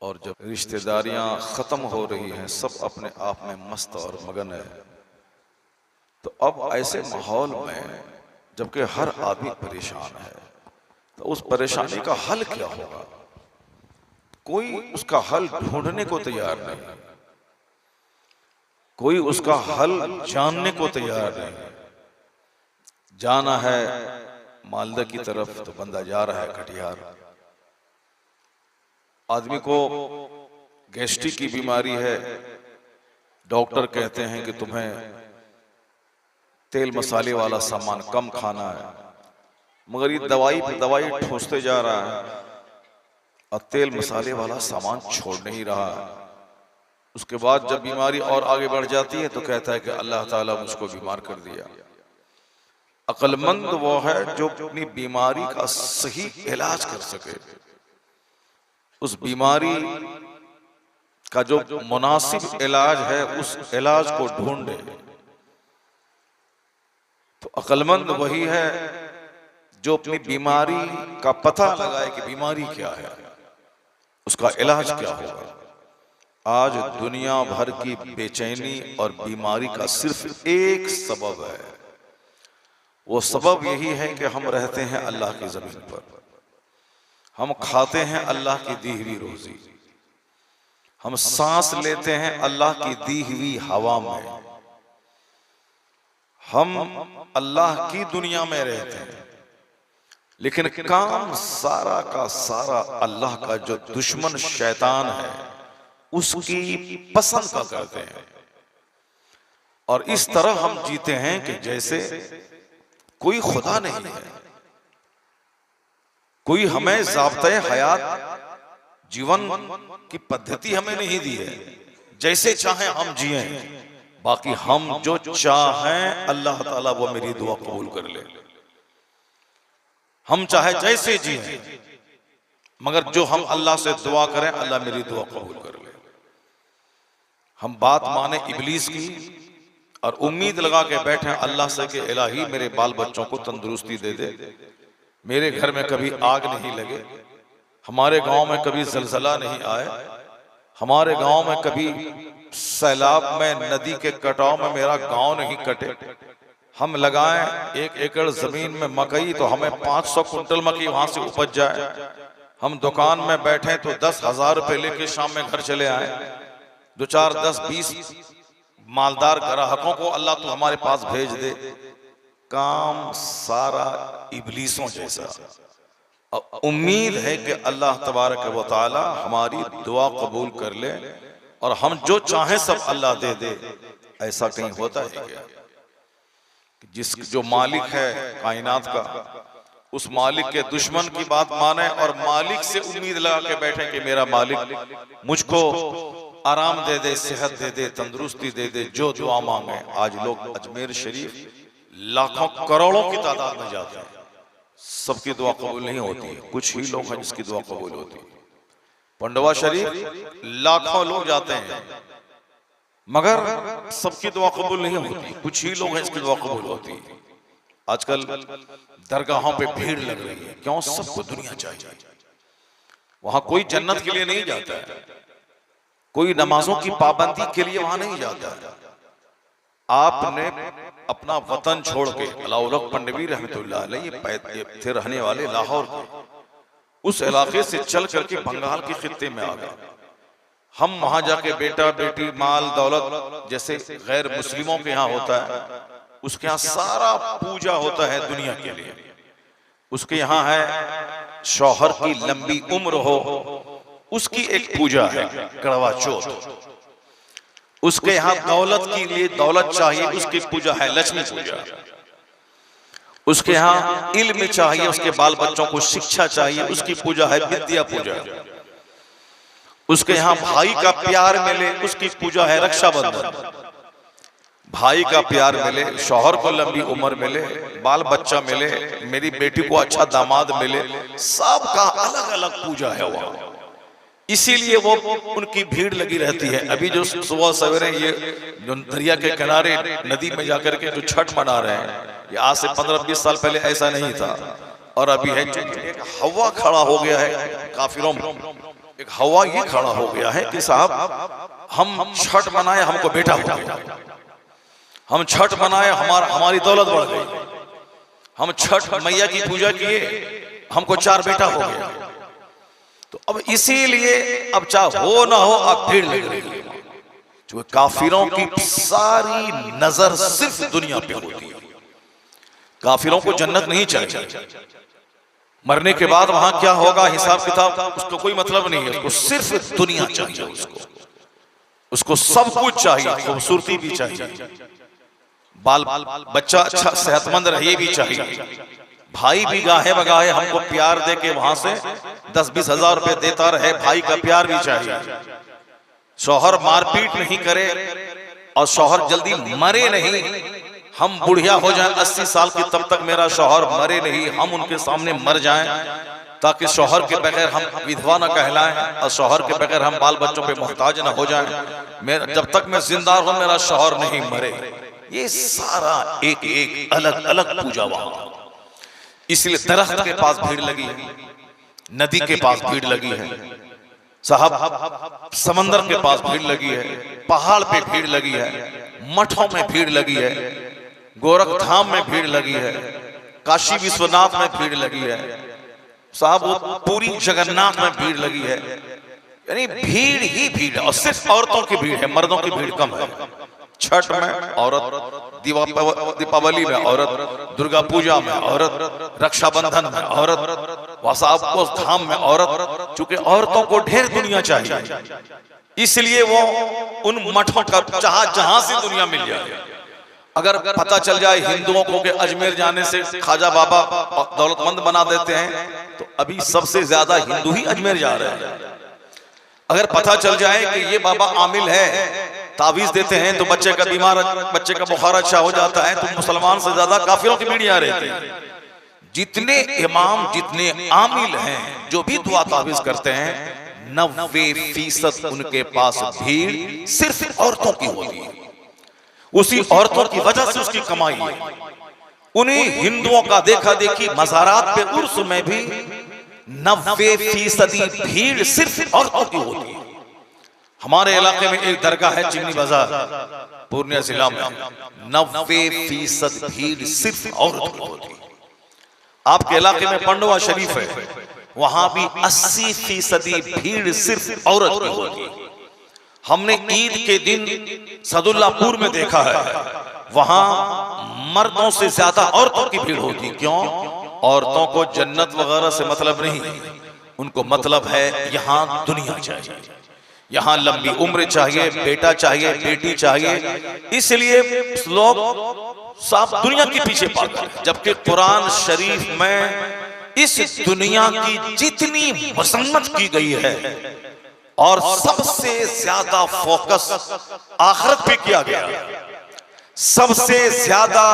اور جب رشتہ داریاں ختم ہو رہی ہیں، سب اپنے آپ میں مست اور مگن ہے، تو اب ایسے ماحول میں جبکہ ہر آدمی پریشان ہے، تو اس پریشانی کا حل کیا ہوگا؟ کوئی اس کا حل ڈھونڈنے کو تیار نہیں، کوئی اس کا حل جاننے کو تیار نہیں۔ جانا ہے مالدہ کی طرف تو بندہ جا رہا ہے کٹیہار۔ آدمی کو گیسٹرک کی بیماری ہے، ڈاکٹر کہتے ہیں کہ تمہیں تیل مسالے والا سامان کم کھانا ہے، مگر یہ دوائی پہ دوائی ٹھوستے جا رہا ہے اور تیل مسالے والا سامان چھوڑ نہیں رہا ہے۔ اس کے بعد جب بیماری اور آگے بڑھ جاتی ہے تو کہتا ہے کہ اللہ تعالیٰ مجھ کو بیمار کر دیا۔ عقل مند وہ ہے جو اپنی بیماری کا صحیح علاج کر سکے، اس بیماری کا جو مناسب علاج ہے اس علاج کو ڈھونڈے۔ تو عقل مند وہی ہے جو اپنی بیماری کا پتہ لگائے کہ بیماری کیا ہے، اس کا علاج کیا ہوگا۔ آج دنیا بھر کی بے چینی اور بیماری کا صرف ایک سبب ہے، وہ سبب یہی ہے کہ ہم رہتے ہیں اللہ کی زمین پر، ہم کھاتے ہیں اللہ کی دی ہوئی روزی، ہم سانس لیتے ہیں اللہ کی دی ہوئی ہوا میں، ہم اللہ کی دنیا میں رہتے ہیں، لیکن کام سارا کا سارا اللہ کا جو دشمن شیطان ہے اس کی پسند کا کرتے ہیں، اور اس طرح ہم جیتے ہیں کہ جیسے کوئی خدا نہیں ہے، کوئی ہمیں ضابطۂ حیات جیون کی پدھتی ہمیں نہیں دی ہے، جیسے چاہیں ہم جئیں، باقی ہم جو چاہیں اللہ تعالیٰ وہ میری دعا قبول کر لے، ہم چاہے جیسے جئیں، مگر جو ہم اللہ سے دعا کریں اللہ میری دعا قبول کر لے۔ ہم بات مانیں ابلیس کی اور امید لگا کے بیٹھیں اللہ سے کہ الہی میرے بال بچوں کو تندرستی دے دے، میرے گھر میں کبھی آگ نہیں لگے، ہمارے گاؤں میں کبھی زلزلہ نہیں آئے، ہمارے گاؤں میں کبھی سیلاب میں ندی کے کٹاؤ میں میرا گاؤں نہیں کٹے، ہم لگائیں 1 ایکڑ زمین میں مکئی تو ہمیں 500 کنٹل مکئی وہاں سے اپج جائے، ہم دکان میں بیٹھیں تو 10,000 روپے لے کے شام میں گھر چلے آئیں، 2 4 10 20 مالدار گراہکوں کو اللہ تو ہمارے پاس بھیج دے۔ کام سارا ابلیسوں جیسا، امید ہے کہ اللہ تبارک و تعالی ہماری دعا قبول کر لے اور ہم جو چاہیں سب اللہ دے دے۔ ایسا کہیں ہوتا ہے کیا؟ جو مالک ہے کائنات کا، اس مالک کے دشمن کی بات مانیں اور مالک سے امید لگا کے بیٹھیں کہ میرا مالک مجھ کو آرام دے دے، صحت دے دے، تندرستی دے دے، جو دعا مانگیں۔ آج لوگ اجمیر شریف لاکھوں کروڑوں کی تعداد میں جاتے ہیں، سب کی دعا قبول نہیں ہوتی، کچھ ہی لوگ ہیں جس کی دعا قبول ہوتی۔ پنڈوا شریف لاکھوں لوگ جاتے ہیں مگر سب کی دعا قبول نہیں ہوتی، کچھ ہی لوگ ہیں جس کی دعا قبول ہوتی۔ آج کل درگاہوں پہ بھیڑ لگ رہی ہے، کیوں؟ سب کو دنیا چاہیے، وہاں کوئی جنت کے لیے نہیں جاتا ہے، کوئی نمازوں کی پابندی کے لیے وہاں نہیں جاتا ہے۔ آپ نے اپنا وطن چھوڑ کے، علاؤالحق پنڈوی رحمۃ اللہ علیہ یہ تھے رہنے والے لاہور کے، اس علاقے سے چل کر کے بنگال کے خطے میں آ گئے۔ ہم وہاں جا کے بیٹا بیٹی مال دولت جیسے غیر مسلموں کے ہاں ہوتا ہے، اس کے ہاں سارا پوجا ہوتا ہے دنیا کے لیے۔ اس کے یہاں ہے شوہر کی لمبی عمر ہو، اس کی ایک پوجا ہے کڑوا چوتھ۔ اس کے یہاں دولت کے لیے دولت چاہیے، اس کی پوجا ہے لکشمی پوجا۔ اس کے یہاں علم چاہیے، اس کے بال بچوں کو شکشا چاہیے، اس کی پوجا ہے ودیا پوجا۔ اس کے یہاں بھائی کا پیار ملے، اس کی پوجا ہے رکشا بندھن۔ بھائی کا پیار ملے، شوہر کو لمبی عمر ملے، بال بچہ ملے، میری بیٹی کو اچھا داماد ملے، سب کا الگ الگ پوجا ہے وہاں۔ اسی لیے وہ ان کی بھیڑ لگی رہتی ہے۔ ابھی جو صبح سویرے یہ دریا کے کنارے ندی میں جا کر کے جو چھٹ منا رہے ہیں، یہ آج سے 15-20 سال پہلے ایسا نہیں تھا، اور ابھی ہے ایک ہوا کھڑا ہو گیا ہے کافروں میں، ایک ہوا یہ کھڑا ہو گیا ہے کہ صاحب ہم چھٹ منائے ہم کو بیٹا ہو گیا، ہم چھٹ منائے ہماری دولت بڑھ گئی، ہم چھٹ میاں کی پوجا کیے ہم کو 4 بیٹا ہو گیا. تو اب اسی لیے اب چاہے ہو نہ ہو اب بھیڑ لگ رہی ہے. جو کافروں کی ساری نظر صرف دنیا پہ ہوتی ہے. کافروں کو جنت نہیں چاہیے، مرنے کے بعد وہاں کیا ہوگا حساب کتاب اس کو کوئی مطلب نہیں ہے. اس کو صرف دنیا چاہیے، اس کو سب کچھ چاہیے، خوبصورتی بھی چاہیے، بال بچہ اچھا صحت مند رہے بھی چاہیے، بھائی بھی گاہے بگاہے ہم کو پیار دے کے وہاں سے 10-20 ہزار روپے دیتا رہے، بھائی کا پیار بھی چاہیے. شوہر مار پیٹ نہیں کرے اور شوہر جلدی مرے نہیں. ہم بڑھیا ہو جائیں 80 سال کی تب تک میرا شوہر مرے نہیں، ہم ان کے سامنے مر جائیں تاکہ شوہر کے بغیر ہم ودھوا نہ کہلائیں اور شوہر کے بغیر ہم بال بچوں پہ محتاج نہ ہو جائیں. جب تک میں زندہ ہوں میرا شوہر نہیں مرے. یہ سارا ایک ایک الگ الگ پوجا وہاں. اس لیے درخت کے پاس بھیڑ لگی ہے، ندی کے پاس بھیڑ لگی ہے صاحب، سمندر کے پاس بھیڑ لگی ہے، پہاڑ پہ بھیڑ لگی ہے، مٹھوں میں بھیڑ لگی ہے، گورکھ دھام میں بھیڑ لگی ہے، کاشی وشوناتھ میں بھیڑ لگی ہے صاحب، پوری جگنناتھ میں بھیڑ لگی ہے. یعنی بھیڑ ہی بھیڑ، اور صرف عورتوں کی بھیڑ ہے، مردوں کی بھیڑ کم ہے. چھٹ میں عورت، دیپاولی میں عورت، درگا پوجا میں عورت، رکشا بندھن میں عورت، وصاب کو دھام میں عورت. چونکہ عورتوں کو ڈھیر دنیا چاہیے اس لیے وہ ان مٹھوں کا جہاں سے دنیا مل جائے. اگر پتہ چل جائے ہندوؤں کو کہ اجمیر جانے سے خواجہ بابا دولت مند بنا دیتے ہیں تو ابھی سب سے زیادہ ہندو ہی اجمیر جا رہے ہیں. اگر پتہ چل جائے کہ یہ بابا عامل ہے، تعویذ دیتے ہیں تو بچے کا بیمار، بچے کا بخار اچھا ہو جاتا ہے، تو مسلمان سے زیادہ کافروں کی بھیڑ آ رہی ہے. جتنے امام، جتنے عامل ہیں جو بھی دعا تعویذ کرتے ہیں، 90% ان کے پاس بھیڑ صرف عورتوں کی ہوتی ہے. اسی عورتوں کی وجہ سے اس کی کمائی ہے. انہیں ہندوؤں کا دیکھا دیکھی مزارات پہ عرس میں بھی 90% بھیڑ صرف عورتوں کی ہوتی ہے. ہمارے علاقے میں ایک درگاہ ہے چمنی بازار پورنیہ ضلع میں، 90% بھیڑ صرف عورت کی ہوتی ہے. آپ کے علاقے میں پنڈوا شریف ہے، وہاں بھی 80% بھیڑ صرف عورت کی ہوتی ہے. ہم نے عید کے دن صد اللہ پور میں دیکھا ہے، وہاں مردوں سے زیادہ عورتوں کی بھیڑ ہوتی. کیوں؟ عورتوں کو جنت وغیرہ سے مطلب نہیں، ان کو مطلب ہے یہاں دنیا چاہیے، یہاں لمبی عمر چاہیے، بیٹا چاہیے، بیٹی چاہیے. اس لیے لوگ صاحب دنیا کے پیچھے پاگل ہیں. جبکہ قرآن شریف میں اس دنیا کی جتنی مذمت کی گئی ہے اور سب سے زیادہ فوکس آخرت پہ کیا گیا، سب سے زیادہ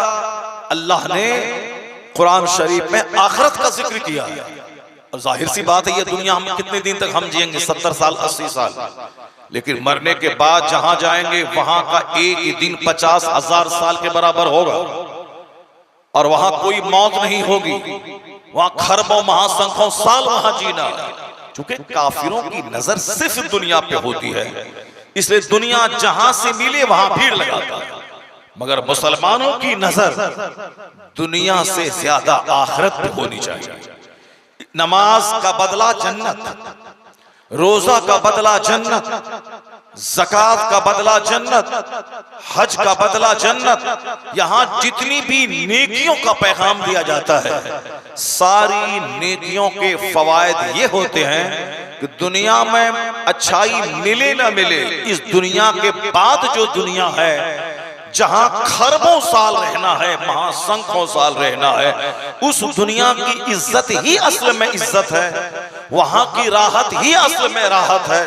اللہ نے قرآن شریف میں آخرت کا ذکر کیا ہے. اور ظاہر سی بات ہے یہ دنیا ہم کتنے دن تک ہم جئیں گے، 70 سال 80 سال، لیکن مرنے کے بعد جہاں جائیں گے وہاں کا ایک دن 50,000 سال کے برابر ہوگا. اور وہاں کوئی موت نہیں ہوگی، وہاں خربوں مہاسنکھوں سال وہاں جینا. چونکہ کافروں کی نظر صرف دنیا پہ ہوتی ہے، اس لئے دنیا جہاں سے ملے وہاں بھیڑ لگاتا ہے. مگر مسلمانوں کی نظر دنیا سے زیادہ آخرت پہ ہونی چاہیے. نماز کا بدلہ جنت، روزہ کا بدلہ جنت، زکوٰۃ کا بدلہ جنت، حج کا بدلہ جنت. یہاں جتنی بھی نیکیوں کا پیغام دیا جاتا ہے، ساری نیکیوں کے فوائد یہ ہوتے ہیں کہ دنیا میں اچھائی ملے نہ ملے، اس دنیا کے بعد جو دنیا ہے جہاں خربوں سال رہنا ہے، مہاسنکھوں سال رہنا ہے، اس دنیا کی عزت ہی اصل میں عزت ہے، وہاں کی راحت ہی اصل میں راحت ہے.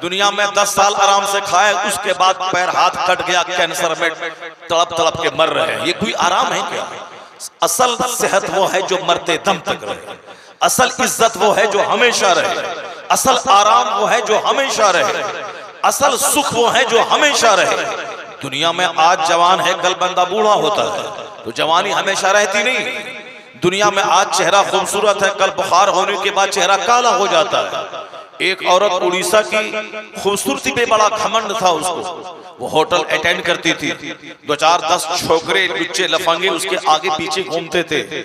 دنیا میں 10 سال آرام سے کھائے، اس کے بعد پیر ہاتھ کٹ گیا، کینسر میں تڑپ تڑپ کے مر رہے ہیں. یہ کوئی آرام ہے کیا؟ اصل صحت وہ ہے جو مرتے دم تک رہے، اصل عزت وہ ہے جو ہمیشہ رہے، اصل آرام وہ ہے جو ہمیشہ رہے، اصل سکھ وہ ہے جو ہمیشہ رہے. دنیا میں آج جوان ہے کل بندہ بوڑھا ہوتا ہے، تو جوانی ہمیشہ رہتی نہیں. دنیا میں آج چہرہ خوبصورت ہے کل بخار ہونے کے بعد چہرہ کالا ہو جاتا ہے. ایک عورت اڑیسہ کی خوبصورتی پہ بڑا گھمنڈ تھا اس کو، وہ ہوٹل اٹینڈ کرتی تھی، 2-4-10 چھوکرے بچے لفنگے اس کے آگے پیچھے گھومتے تھے،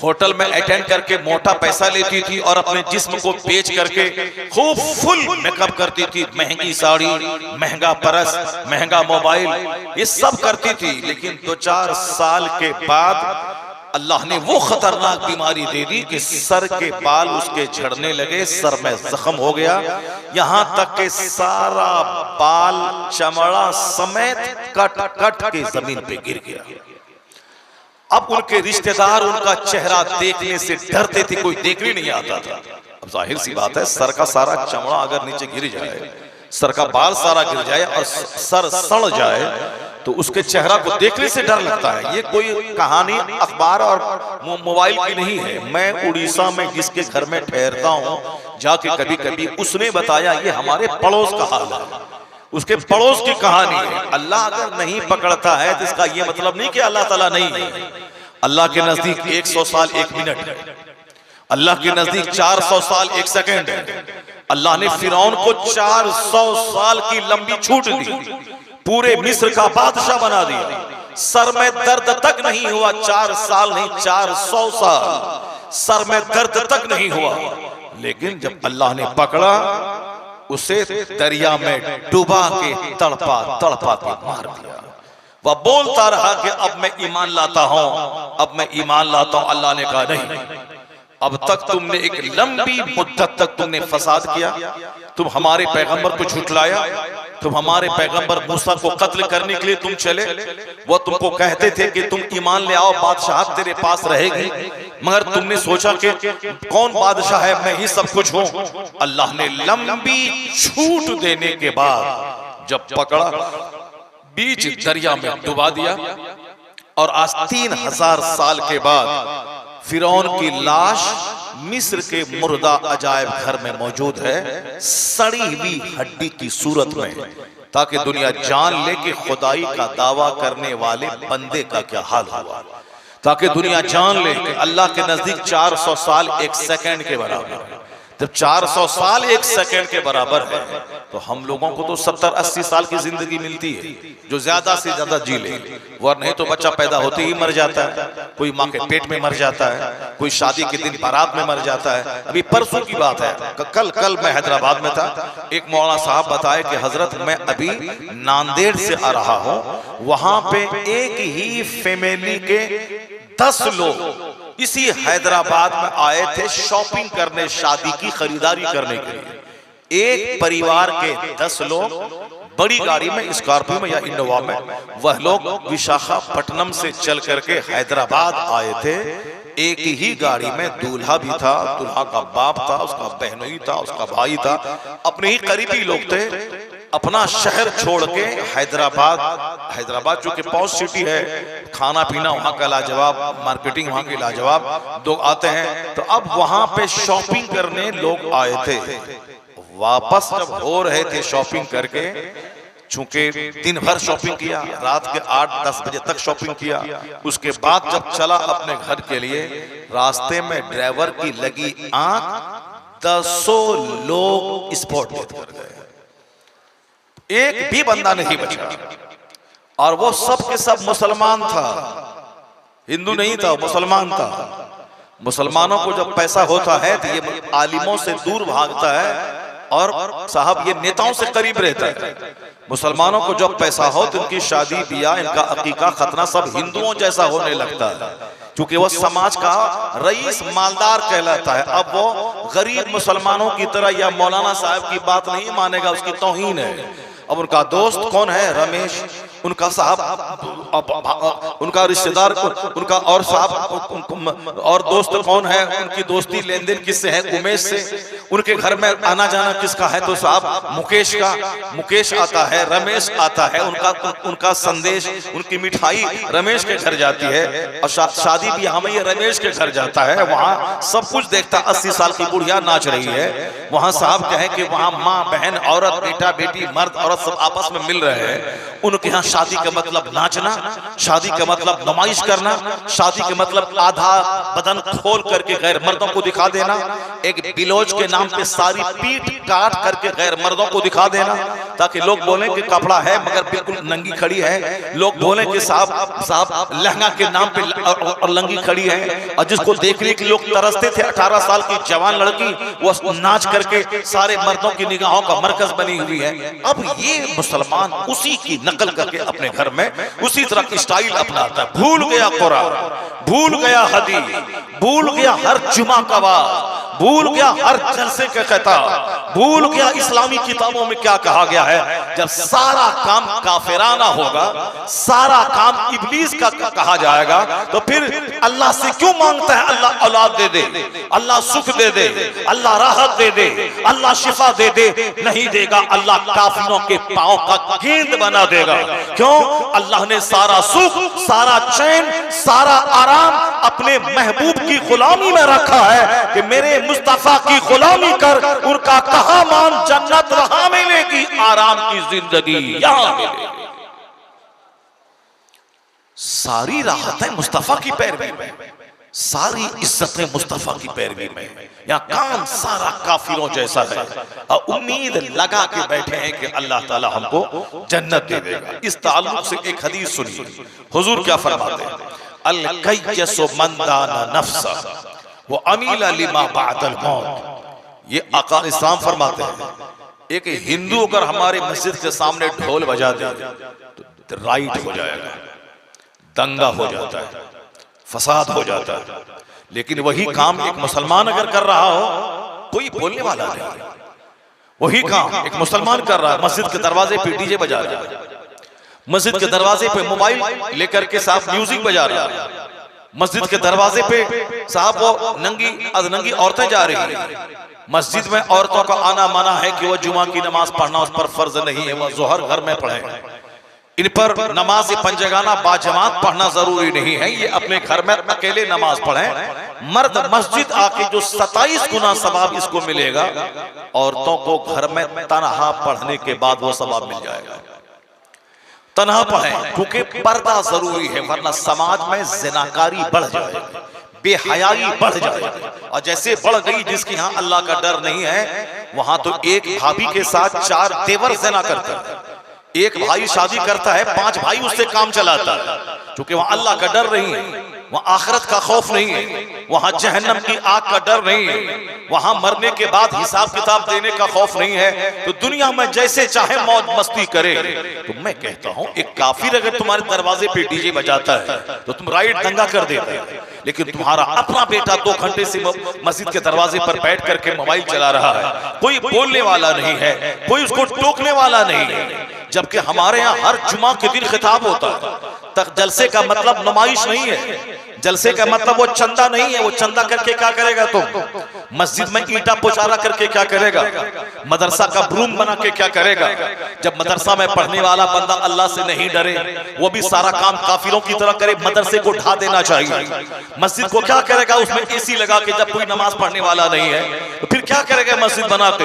ہوٹل میں اٹینڈ کر کے موٹا پیسہ لیتی تھی اور اپنے جسم کو بیچ کر کے خوب فل میک اپ کرتی تھی، مہنگی ساڑی، مہنگا پرس، مہنگا موبائل، یہ سب کرتی تھی۔ لیکن 2-4 سال کے بعد اللہ نے وہ خطرناک بیماری دے دی کہ سر کے بال اس کے جھڑنے لگے، سر میں زخم ہو گیا، یہاں تک کہ سارا بال چمڑا سمیت کٹ کٹ کے زمین پہ گر گیا۔ اب ان کے رشتہ دار ان کا چہرہ دیکھنے سے ڈرتے تھے، کوئی دیکھنے نہیں آتا تھا۔ اب ظاہر سی بات ہے، سر کا سارا چمڑا اگر نیچے گر جائے، سر کا بال سارا گر جائے اور سر سڑ جائے تو اس کے چہرہ کو دیکھنے سے ڈر لگتا ہے۔ یہ کوئی کہانی اخبار اور موبائل کی نہیں ہے، میں اڑیسہ میں جس کے گھر میں ٹھہرتا ہوں جا کے کبھی کبھی، اس نے بتایا یہ ہمارے پڑوس کا حال ہے، اس کے پڑوس کی کہانی ہے۔ اللہ اگر نہیں پکڑتا ہے تو اس کا یہ مطلب نہیں کہ اللہ تعالیٰ نہیں ہے۔ اللہ کے نزدیک 100 سال 1 منٹ ہے، اللہ کے نزدیک 400 سال 1 سیکنڈ ہے۔ اللہ نے فرعون کو 400 سال کی لمبی چھوٹ دی، پورے مصر کا بادشاہ بنا دیا، سر میں درد تک نہیں ہوا، 4 سال نہیں 400 سال سر میں درد تک نہیں ہوا۔ لیکن جب اللہ نے پکڑا اسے دریا میں ڈوبا کے تڑپا تڑپا کے مار دیا۔ وہ بولتا رہا کہ اب میں ایمان لاتا ہوں، اب میں ایمان لاتا ہوں۔ اللہ نے کہا نہیں، اب تک تم نے ایک لمبی مدت تک تم نے فساد کیا، تم ہمارے پیغمبر کو جھٹلایا، تم ہمارے پیغمبر موسیٰ کو قتل کرنے کے لیے تم چلے، وہ تم کو کہتے تھے کہ تم ایمان لے آؤ، بادشاہت تیرے پاس رہے گی، مگر تم نے سوچا کہ کون بادشاہ ہے، میں ہی سب کچھ ہوں۔ اللہ نے لمبی چھوٹ دینے کے بعد جب پکڑا، بیچ دریا میں ڈبا دیا، اور آج 3000 سال کے بعد فرعون کی لاش مصر کے مردہ عجائب گھر میں موجود ہے، سڑی ہوئی ہڈی کی صورت میں، تاکہ دنیا جان لے کہ خدائی کا دعویٰ کرنے والے بندے کا کیا حال ہوا، تاکہ دنیا جان لے کہ اللہ کے نزدیک 400 سال 1 سیکنڈ کے برابر ہے۔ جب 400 سال 1 سیکنڈ کے برابر ہے تو ہم لوگوں کو تو 70-80 سال کی زندگی ملتی ہے، جو زیادہ سے زیادہ جی لے، ورنہ نہیں تو بچہ پیدا ہوتے ہی مر جاتا ہے، کوئی ماں کے پیٹ میں مر جاتا ہے، کوئی شادی کے دن بارات میں مر جاتا ہے۔ ابھی پرسوں کی بات ہے، کل میں حیدرآباد میں تھا، ایک مولانا صاحب بتائے کہ حضرت میں ابھی ناندیڑ سے آ رہا ہوں، وہاں پہ ایک ہی فیملی کے 10 لوگ اسی حیدرآباد میں آئے تھے شاپنگ کرنے، شادی کی خریداری کرنے کے لیے۔ ایک پریوار کے 10 لوگ بڑی گاڑی میں، اسکارپیو میں یا انووا میں، وہ لوگ وشاکھاپٹنم سے چل کر کے حیدرآباد آئے تھے۔ ایک ہی گاڑی میں دولہا بھی تھا، دولہا کا باپ تھا، اس کا بہنوئی تھا، اس کا بھائی تھا، اپنے ہی قریبی لوگ تھے۔ اپنا شہر چھوڑ کے حیدرآباد جو کہ پاؤس سٹی ہے، کھانا پینا وہاں کا لاجواب، مارکیٹنگ وہاں کی لاجواب، لوگ آتے ہیں، تو اب وہاں پہ شاپنگ کرنے لوگ آئے تھے۔ واپس جب ہو رہے تھے شاپنگ کر کے، چونکہ دن بھر شاپنگ کیا، رات کے 8-10 بجے تک شاپنگ کیا، اس کے بعد جب چلا اپنے گھر کے لیے، راستے میں ڈرائیور کی لگی آنکھ 10 لوگ اسپاٹ ڈیتھ کر گئے، ایک بھی بندہ نہیں بچا، اور وہ سب کے سب مسلمان تھا، ہندو نہیں تھا، مسلمان تھا۔ مسلمانوں کو جب پیسہ ہوتا ہے تو یہ عالموں سے دور بھاگتا ہے اور صاحب یہ نیتاؤں سے قریب رہتا ہے۔ مسلمانوں کو جب پیسہ ہو تو ان کی شادی بیاہ، ان کا عقیقہ ختنہ سب ہندوؤں جیسا ہونے لگتا ہے، کیونکہ وہ سماج کا رئیس مالدار کہلاتا ہے۔ اب وہ غریب مسلمانوں کی طرح یا مولانا صاحب کی بات نہیں مانے گا، اس کی توہین ہے۔ اب ان کا دوست کون ہے؟ رمیش، ان کا صاحب، ان کا رشتہ دار، ان کا اور صاحب اور دوست کون ہے؟ ان کی دوستی لین دین کس سے ہے؟ امیش سے۔ ان کے گھر میں آنا جانا کس کا ہے؟ تو صاحب مکیش کا، مکیش آتا ہے، رمیش آتا ہے، ان کا سندیش، ان کی مٹھائی رمیش کے گھر جاتی ہے، اور شادی بھی ہمیں یہ رمیش کے گھر جاتا ہے، وہاں سب کچھ دیکھتا۔ 80 سال کی بڑھیا ناچ رہی ہے، وہاں صاحب کہیں کہ وہاں ماں بہن عورت بیٹا بیٹی مرد عورت عورت سب آپس میں مل رہے ہیں، ان کے ہاں شادی کا مطلب ناچنا، شادی کا مطلب نمائش کرنا، شادی کا مطلب آدھا بدن کھول کر کے غیر مردوں کو دکھا دینا، ایک بلوچ کے نام پہ ساری پیٹ کاٹ کر کے غیر مردوں کو دکھا دینا تاکہ لوگ بولیں کہ کپڑا ہے مگر بالکل ننگی کھڑی ہے، لوگ بولیں کہ صاحب لہنگا کے نام پہ اور لنگی کھڑی ہے، اور جس کو دیکھنے کے لوگ ترستے تھے 18 سال کی جوان لڑکی وہ ناچ کر کے سارے مردوں کی نگاہوں کا مرکز بنی ہوئی ہے۔ اب یہ مسلمان اسی کی نقل کر کے اپنے گھر میں اسی طرح کی سٹائل اپناتا ہے، بھول گیا قرآن، بھول گیا حدیث، بھول گیا ہر جمعہ کا واعظ، بھول گیا ہر جلسے کا خطاب، بھول گیا اسلامی کتابوں میں کیا کہا گیا ہے۔ جب سارا کام کافرانہ ہوگا، سارا کام ابلیس کا کہا جائے گا، تو پھر اللہ سے کیوں مانگتا ہے اللہ اولاد دے دے، اللہ سکھ دے دے، اللہ راحت دے دے، اللہ شفا دے دے؟ نہیں دے گا، اللہ کافروں کے پاؤں کا گیند بنا دے گا۔ کیوں؟ اللہ نے سارا سکھ، سارا چین، سارا آرام اپنے محبوب کی غلامی میں رکھا ہے کہ میرے مصطفیٰ کی غلامی کر، ان کا کہاں مان جنت وہاں ملے گی، آرام کی زندگی یہاں ملے گی۔ ساری راحتیں مصطفیٰ کی پیروی میں، ساری عزتیں مصطفیٰ کی پیروی میں، یا کام سارا کافروں جیسا ہے، اور امید لگا کے بیٹھے ہیں کہ اللہ تعالی ہم کو جنت دے دے گا۔ اس تعلق سے ایک حدیث سنیے، حضور کیا فرماتے ہیں؟ الکیس من دان نفسہ وعمل لما بعد الموت۔ یہ آقا اسلام فرماتے ہیں ایک ہندو اگر ہمارے مسجد کے سامنے ڈھول بجا دے تو رائٹ ہو جائے گا، دنگا ہو جاتا ہے، فساد ہو جاتا ہے، لیکن وہی کام ایک مسلمان اگر کر رہا ہو کوئی بولنے والا نہیں۔ وہی کام ایک مسلمان کر رہا ہے، مسجد کے دروازے پہ ڈی جے بجا رہا ہے، مسجد کے دروازے پہ موبائل لے کر کے صاحب میوزک بجا رہا ہے، مسجد کے دروازے پہ صاحب وہ ننگی عورتیں جا رہی ہیں۔ مسجد میں عورتوں کا آنا منع ہے کہ وہ جمعہ کی نماز پڑھنا اس پر فرض نہیں ہے، وہ ظہر گھر میں پڑھیں۔ ان پر نماز پنجگانہ باجماعت پڑھنا ضروری نہیں ہے، یہ اپنے گھر میں اکیلے نماز پڑھیں۔ مرد مسجد آ کے جو 27 گنا ثواب اس کو ملے گا، عورتوں کو گھر میں تنہا پڑھنے کے بعد وہ ثواب مل جائے گا۔ تنہا پڑھیں کیونکہ پردہ ضروری ہے، ورنہ سماج میں زناکاری بڑھ جائے گی، بے حیائی بڑھ جائے گی، اور جیسے بڑھ گئی جس کے ہاں اللہ کا ڈر نہیں ہے، وہاں تو ایک بھابھی کے ساتھ 4 دیور زنا کرتا ہے، ایک بھائی شادی کرتا ہے 5 بھائی اس سے کام چلاتا ہے، کیونکہ وہاں اللہ کا ڈر نہیں ہے، وہاں آخرت کا خوف نہیں ہے، وہاں جہنم کی آگ کا ڈر نہیں ہے، وہاں مرنے کے بعد حساب کتاب دینے کا خوف نہیں ہے، تو دنیا میں جیسے چاہے موج مستی کرے۔ تو میں کہتا ہوں ایک کافر اگر تمہارے دروازے پہ ڈی جے بجاتا ہے تو تم رائٹ دنگا کر دیتے ہیں، لیکن تمہارا اپنا بیٹا 2 گھنٹے سے مسجد کے دروازے پر بیٹھ کر کے موبائل چلا رہا ہے، کوئی بولنے والا نہیں ہے، کوئی اس کو ٹوکنے والا نہیں ہے، جبکہ ہمارے ہاں ہر جمعہ کے دن خطاب ہوتا ہے۔ جلسے کا مطلب نمائش نہیں ہے، جلسے کا مطلب وہ چندہ نہیں ہے، وہ چندہ کر کے کیا کرے گا تم؟ مسجد میں اینٹا پوچھارا کر کے کیا کرے گا؟ مدرسہ کا بروم بنا کے کیا کرے گا؟ جب مدرسہ میں پڑھنے والا بندہ اللہ سے نہیں ڈرے، وہ بھی سارا کام کافروں کی طرح کرے، مدرسے کو ڈھا دینا چاہیے۔ مسجد کو کیا کرے گا؟ اس میں اے سی لگا کے، جب کوئی نماز پڑھنے والا نہیں ہے تو پھر کیا کرے گا؟ مسجد بنا کے۔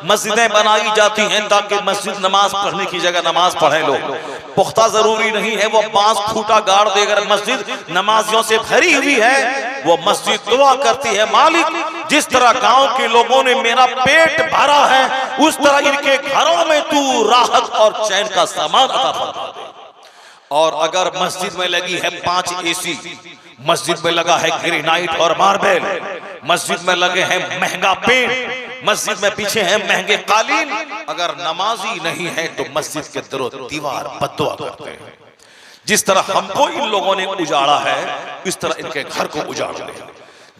مسجدیں بنائی جاتی ہیں تاکہ مسجد نماز پڑھنے کی جگہ نماز پڑھیں لوگ، پختہ ضروری نہیں ہے وہ بانس کھوٹا گاڑ دے کر مسجد نمازیوں سے بھری ہوئی ہے، وہ مسجد دعا کرتی ہے مالک جس طرح گاؤں کے لوگوں نے میرا پیٹ بھرا ہے اس طرح ان کے گھروں میں تو راحت اور چین کا سامان عطا فرما دے۔ اور اگر مسجد میں لگی ہے 5 اے سی، مسجد میں لگا ہے گرینائٹ اور ماربل، مسجد میں لگے ہیں مہنگا پینٹ، مسجد میں پیچھے ہیں مہنگے قالین، اگر نمازی نہیں ہے تو مسجد کے در و دیوار بد دعا کرتے ہیں۔ جس طرح ہم کو ان لوگوں نے اجاڑا ہے اس طرح ان کے گھر کو اجاڑ لے،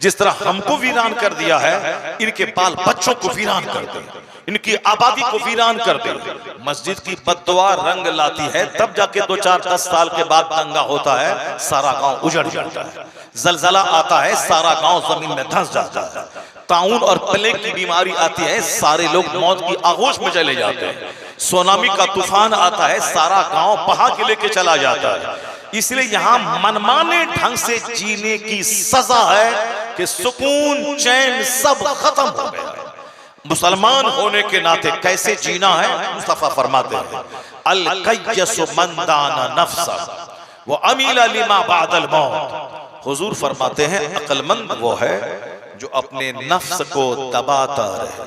جس طرح ہم کو ویران کر دیا ہے ان کے بال بچوں کو ویران کر دے، ان کی آبادی کو ویران کر دے۔ مسجد کی بد دعا رنگ لاتی ہے، تب جا کے 2-4-10 سال کے بعد دنگا ہوتا ہے، سارا گاؤں اجڑ جاتا ہے، زلزلہ آتا ہے، سارا گاؤں زمین میں دھنس جاتا ہے، طاعون اور پلیگ کی بیماری آتی ہے، سارے لوگ موت کی آغوش میں چلے جاتے ہیں، سونامی کا طوفان آتا ہے، سارا گاؤں بہا کے لے کے چلا جاتا ہے۔ اس لیے یہاں منمانے ڈھنگ سے جینے کی سزا ہے کہ سکون چین سب ختم ہو گیا ہے۔ مسلمان ہونے کے ناطے کیسے جینا ہے مصطفیٰ فرماتے ہیں القیس من دان نفسا وعمل لما بعد الموت۔ حضور فرماتے ہیں عقل مند وہ ہے جو اپنے نفس کو دباتا رہے،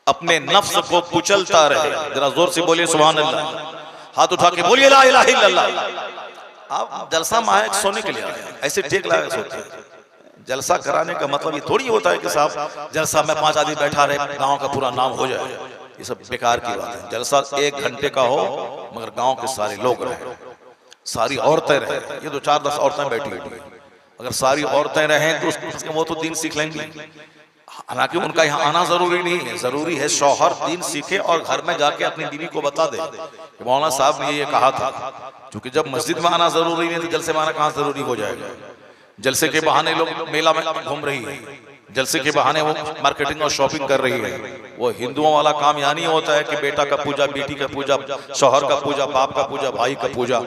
اپنے نفس کو کچلتا رہے۔ ذرا زور سے بولیے سبحان اللہ، ہاتھ اٹھا کے بولیے لا الہ الا اللہ۔ آپ جلسہ میں آئے سونے کے لیے آئے، ایسے ٹیک لائے سوتے ہیں۔ جلسہ کرانے کا مطلب یہ تھوڑی ہوتا ہے کہ صاحب جلسہ میں 5 آدمی بیٹھا رہے گاؤں کا پورا نام ہو جائے، یہ سب بیکار کی بات ہے۔ جلسہ 1 گھنٹے کا ہو مگر گاؤں کے سارے لوگ رہیں، ساری عورتیں رہیں۔ یہ تو 4-10 عورتیں بیٹھی ہوئی ہیں، اگر ساری عورتیں رہیں تو وہ تو دین سیکھ لیں گی۔ حالانکہ ان کا یہاں آنا ضروری نہیں ہے، ضروری ہے شوہر دین سیکھے اور گھر میں جا کے اپنی بیوی کو بتا دے کہ مولانا صاحب نے یہ کہا تھا۔ کیونکہ جب مسجد میں آنا ضروری نہیں تو جلسے میں آنا کہاں ضروری ہو جائے گا؟ جلسے کے بہانے لوگ میلہ میں گھوم رہی ہے، جلسے کے بہانے وہ مارکیٹنگ اور شاپنگ کر رہی ہے۔ وہ ہندوؤں والا کام یہاں نہیں ہوتا ہے کہ بیٹا کا پوجا، بیٹی کا پوجا، شوہر کا پوجا، باپ کا پوجا، بھائی کا پوجا۔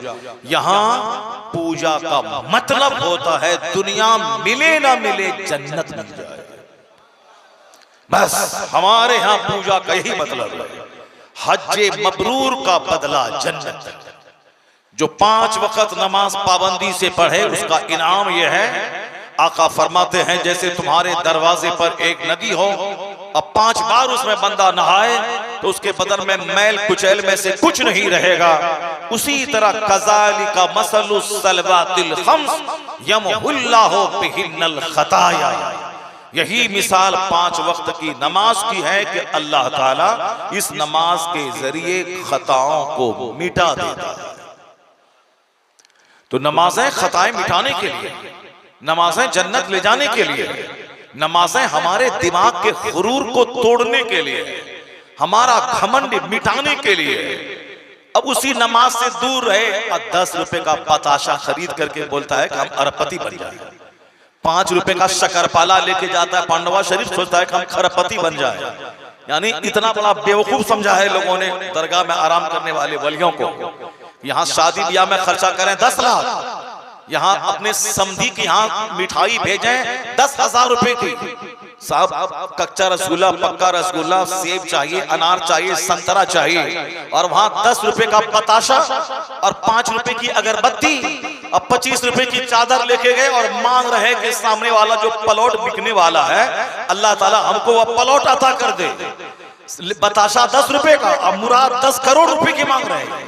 یہاں پوجا کا مطلب ہوتا ہے دنیا ملے نہ ملے جنت مل جائے، بس ہمارے ہاں پوجا کا یہی مطلب ہے۔ حج مبرور کا بدلہ جنت، جو 5 وقت نماز پابندی سے پڑھے اس کا انعام یہ ہے۔ آقا فرماتے ہیں جیسے تمہارے دروازے پر ایک ندی ہو، اب 5 بار اس میں بندہ نہائے تو اس کے بدن میں میل کچیل میں سے کچھ نہیں رہے گا، اسی طرح کذالک مثل الصلوات الخمس یمحو اللہ بہن الخطایا۔ یہی مثال 5 وقت کی نماز کی ہے کہ اللہ تعالیٰ اس نماز کے ذریعے خطاؤں کو مٹا دیتا ہے۔ تو نمازیں خطائیں مٹانے کے لیے، نمازیں جنت لے جانے کے لیے، نمازیں ہمارے دماغ کے غرور کو توڑنے کے لیے، ہمارا گھمنڈ مٹانے کے لیے۔ اب اسی نماز سے دور رہے، 10 روپے کا پتاشا خرید کر کے بولتا ہے کہ ہم اربپتی بن جائیں، 5 روپے کا شکر پالا لے کے جاتا ہے پانڈوا شریف، سوچتا ہے کہ ہم کھرپتی بن جائیں۔ یعنی اتنا بڑا بیوقوف سمجھا ہے لوگوں نے درگاہ میں آرام کرنے والے ولیوں کو۔ یہاں شادی بیاہ میں خرچہ کریں 10 لاکھ، یہاں اپنے سمدھی کی یہاں مٹھائی بھیجیں 10,000 روپے کی۔ صاحب کچا رسگلہ، پکا رسگلہ، سیب چاہیے، انار چاہیے، سنترہ چاہیے، اور وہاں 10 روپے کا پتاشا اور 5 روپے کی اگربتی، اب 25 روپے کی چادر لے کے گئے اور مانگ رہے کہ سامنے والا جو پلوٹ بکنے والا ہے اللہ تعالیٰ ہم کو وہ پلوٹ عطا کر دے۔ بتاشا 10 روپے کا، اب مراد 10 کروڑ روپے کی مانگ رہے ہیں۔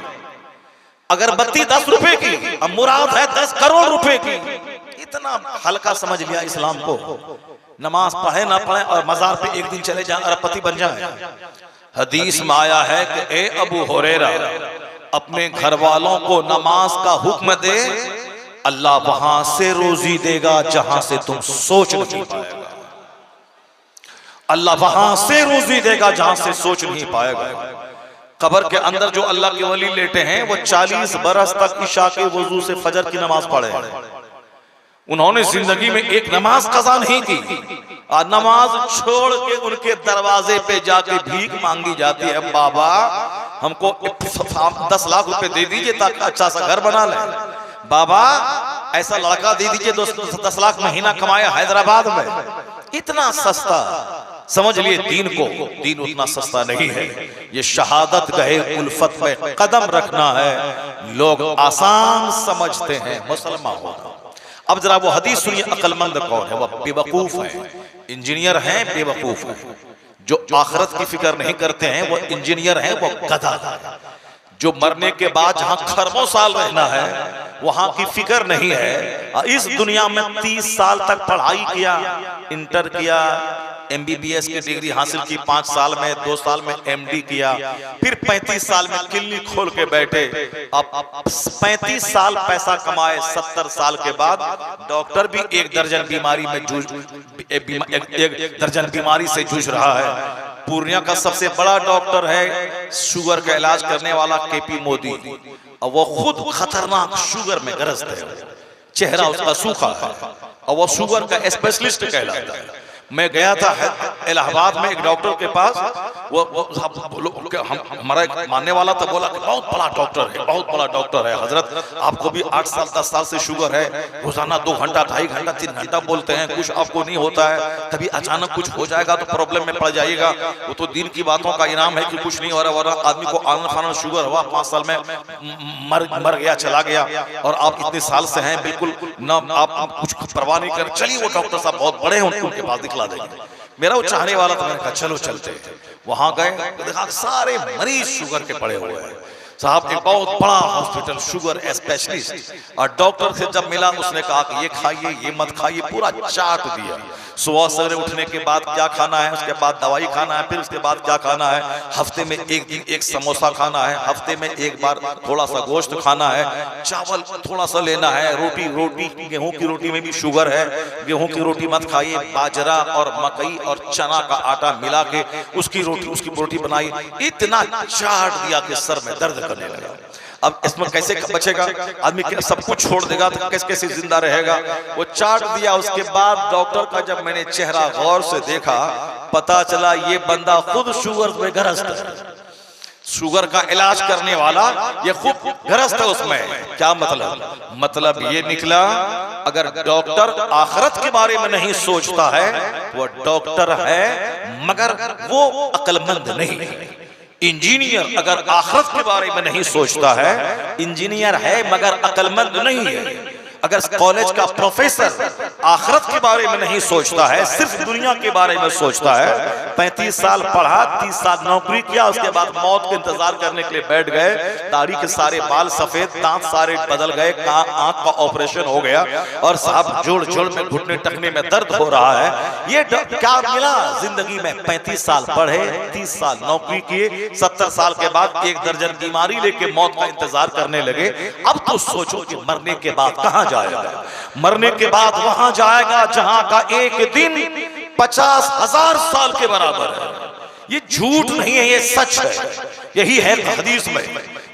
اگربتی 10 روپے کی، اب مراد ہے 10 کروڑ روپے کی۔ اتنا ہلکا سمجھ لیا اسلام کو۔ نماز پڑھے نہ پڑھے اور مزار پہ ایک دن چلے جائیں اربپتی بن جائیں۔ حدیث میں آیا ہے کہ اے ابو ہریرہ، اپنے گھر والوں کو نماز کا حکم دے، اللہ وہاں سے روزی دے گا جہاں سے تم سوچ نہیں پائے گا۔ اللہ وہاں سے روزی دے گا جہاں سے سوچ نہیں پائے گا۔ قبر کے اندر جو اللہ کے ولی لیٹے ہیں وہ 40 برس تک عشاء کے وضو سے فجر کی نماز پڑھے، انہوں نے زندگی میں ایک نماز قضا نہیں کی، اور نماز چھوڑ کے ان کے دروازے پہ جا کے بھیک مانگی جاتی ہے، بابا ہم کو 10 لاکھ روپے دے دیجئے تاکہ اچھا سا گھر بنا لیں، بابا ایسا لڑکا دے دیجئے 10 لاکھ مہینہ کمایا حیدرآباد میں۔ اتنا سستا سمجھ لیے دین کو، دین اتنا سستا نہیں ہے۔ یہ شہادت گہے الفت میں قدم رکھنا ہے، لوگ آسان سمجھتے ہیں مسلمان ہونا۔ اب ذرا وہ حدیث سنیے، عقل مند کون ہے؟ وہ بے وقوف ہیں، انجینئر ہیں، بے وقوف ہیں۔ جو آخرت کی فکر نہیں کرتے ہیں وہ انجینئر ہیں، وہ گدھا ہیں۔ جو مرنے کے بعد جہاں خربوں سال رہنا ہے وہاں کی فکر نہیں ہے۔ اس دنیا میں 30 سال تک پڑھائی کیا، انٹر کیا، ایم بی بی ایس کی ڈگری حاصل کی، 5 سال میں، 2 سال میں ایم ڈی کیا، پھر 35 سال میں کلینک کھول کے بیٹھے۔ اب 35 سال پیسہ کمائے، 70 سال کے بعد ڈاکٹر بھی 1 درجن بیماری میں ایک درجن بیماری سے جوجھ رہا ہے۔ پورنیہ کا سب سے بڑا ڈاکٹر ہے شوگر کا علاج کرنے والا کے پی مودی، اور وہ خود خطرناک شوگر میں گرست ہے، چہرہ اس کا سوکھا ہے، اور وہ شوگر کا اسپیشلسٹ کہلاتا ہے۔ میں گیا تھا الہ آباد میں ایک ڈاکٹر کے پاس، وہ ہمارا ایک ماننے والا تھا، بولا کہ بہت بڑا ڈاکٹر ہے، بہت بڑا ڈاکٹر ہے حضرت، آپ کو بھی 8 سال 10 سال سے شوگر ہے، روزانہ 2 گھنٹہ 2.5 گھنٹہ 3 گھنٹہ بولتے ہیں، کچھ آپ کو نہیں ہوتا ہے، کبھی اچانک کچھ ہو جائے گا تو پرابلم میں پڑ جائے گا، وہ تو دین کی باتوں کا انعام ہے کہ کچھ نہیں ہو رہا، ورنہ آدمی کو آنن فانن شوگر ہوا 5 سال میں مر گیا چلا گیا، اور آپ اتنے سال سے ہیں بالکل نہ آپ کچھ پرواہ نہیں کر، چلیے وہ ڈاکٹر صاحب بہت بڑے ہیں ان کے پاس دکھلا دیں گے۔ میرا وہ چاہنے والا تھا، میں نے کہا چلو چلتے ہیں، وہاں گئے دیکھا سارے مریض شوگر کے پڑے ہوئے ہیں، صاحب ایک بہت بڑا ہاسپٹل شوگر اسپیشلسٹ، اور ڈاکٹر سے جب ملا اس نے کہا کہ یہ کھائیے یہ مت کھائیے، پورا چارٹ دیا، صبح سویرے اٹھنے کے بعد کیا کھانا ہے، اس کے بعد دوائی کھانا ہے، پھر اس کے بعد کیا کھانا ہے، ہفتے میں ایک دن ایک سموسہ کھانا ہے، ہفتے میں ایک بار تھوڑا سا گوشت کھانا ہے، چاول تھوڑا سا لینا ہے، روٹی گیہوں کی روٹی میں بھی شوگر ہے، گیہوں کی روٹی مت کھائیے، باجرہ اور مکئی اور چنا کا آٹا ملا کے اس کی روٹی بنائی، اتنا چارٹ دیا کہ سر میں درد کرنے لگا۔ اب اس میں کیسے بچے گا آدمی، سب کچھ چھوڑ دے گا تو کیسے زندہ رہے گا؟ وہ چارٹ دیا، اس کے بعد ڈاکٹر کا جب میں نے چہرہ غور سے دیکھا، پتا چلا یہ بندہ خود شوگر میں گرست ہے، شوگر کا علاج کرنے والا یہ خود گرست ہے اس میں۔ کیا مطلب یہ نکلا اگر ڈاکٹر آخرت کے بارے میں نہیں سوچتا ہے وہ ڈاکٹر ہے مگر وہ عقل مند نہیں ہے۔ انجینئر اگر آخرت کے بارے میں نہیں سوچتا ہے انجینئر ہے مگر عقل مند نہیں ہے۔ اگر کالج کا پروفیسر آخرت کے بارے میں نہیں سوچتا ہے، صرف دنیا کے بارے میں سوچتا ہے، 35 سال پڑھا، 30 سال نوکری کیا، اس کے بعد موت کے انتظار کرنے کے لیے بیٹھ گئے، داڑھی کے سارے بال سفید، دانت سارے بدل گئے، آنکھ کا آپریشن ہو گیا، اور صاحب جوڑ میں گھٹنے ٹکنے میں درد ہو رہا ہے، یہ کیا ملا زندگی میں؟ 35 سال پڑھے، 30 سال نوکری کیے، 70 سال کے بعد 1 درجن بیماری لے کے موت کا انتظار کرنے لگے۔ اب تو سوچو کہ مرنے کے بعد کہاں جائے گا؟ مرنے کے بعد وہاں جائے گا جہاں کا ایک دن 50,000 سال کے برابر ہے۔ یہ جھوٹ نہیں ہے، یہ سچ ہے، یہی ہے حدیث میں،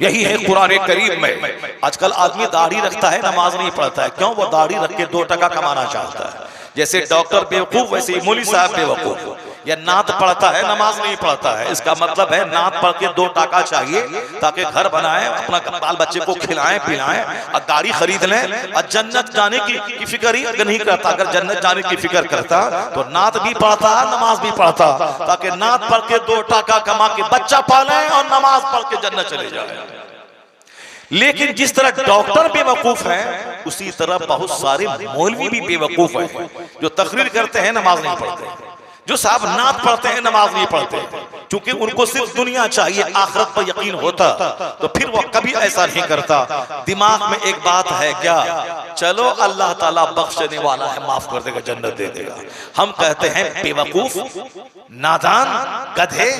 یہی ہے قرآن کریم میں۔ آج کل آدمی داڑھی رکھتا ہے نماز نہیں پڑھتا ہے، کیوں؟ وہ داڑھی رکھ کے 2 ٹکا کمانا چاہتا ہے۔ جیسے ڈاکٹر بیوقوف ویسے ہی مولوی صاحب بیوقوف، یا نعت پڑھتا ہے نماز نہیں پڑھتا ہے، اس کا مطلب ہے نعت پڑھ کے 2 ٹاکا چاہیے تاکہ گھر بنائیں، اپنا بال بچے کو کھلائیں پلائیں اور گاڑی خرید لیں، اور جنت جانے کی فکر ہی نہیں کرتا۔ اگر جنت جانے کی فکر کرتا تو نعت بھی پڑھتا نماز بھی پڑھتا، تاکہ نعت پڑھ کے 2 ٹاکا کما کے بچہ پالیں اور نماز پڑھ کے جنت چلے جائیں۔ لیکن جس طرح ڈاکٹر بے وقوف ہیں اسی طرح بہت سارے مولوی بھی بے وقوف ہیں، جو تقریر کرتے ہیں نماز نہیں پڑھتے، جو صاحب نعت پڑھتے ہیں نماز نہیں پڑھتے، چونکہ ان کو صرف دنیا چاہیے، آخرت پر یقین ہوتا تو پھر وہ کبھی ایسا نہیں کرتا۔ دماغ میں ایک بات ہے کیا؟ چلو اللہ تعالیٰ بخشنے والا ہے، معاف کر دے گا، جنت دے دے گا۔ ہم کہتے ہیں بے وقوف، نادان، گدھے،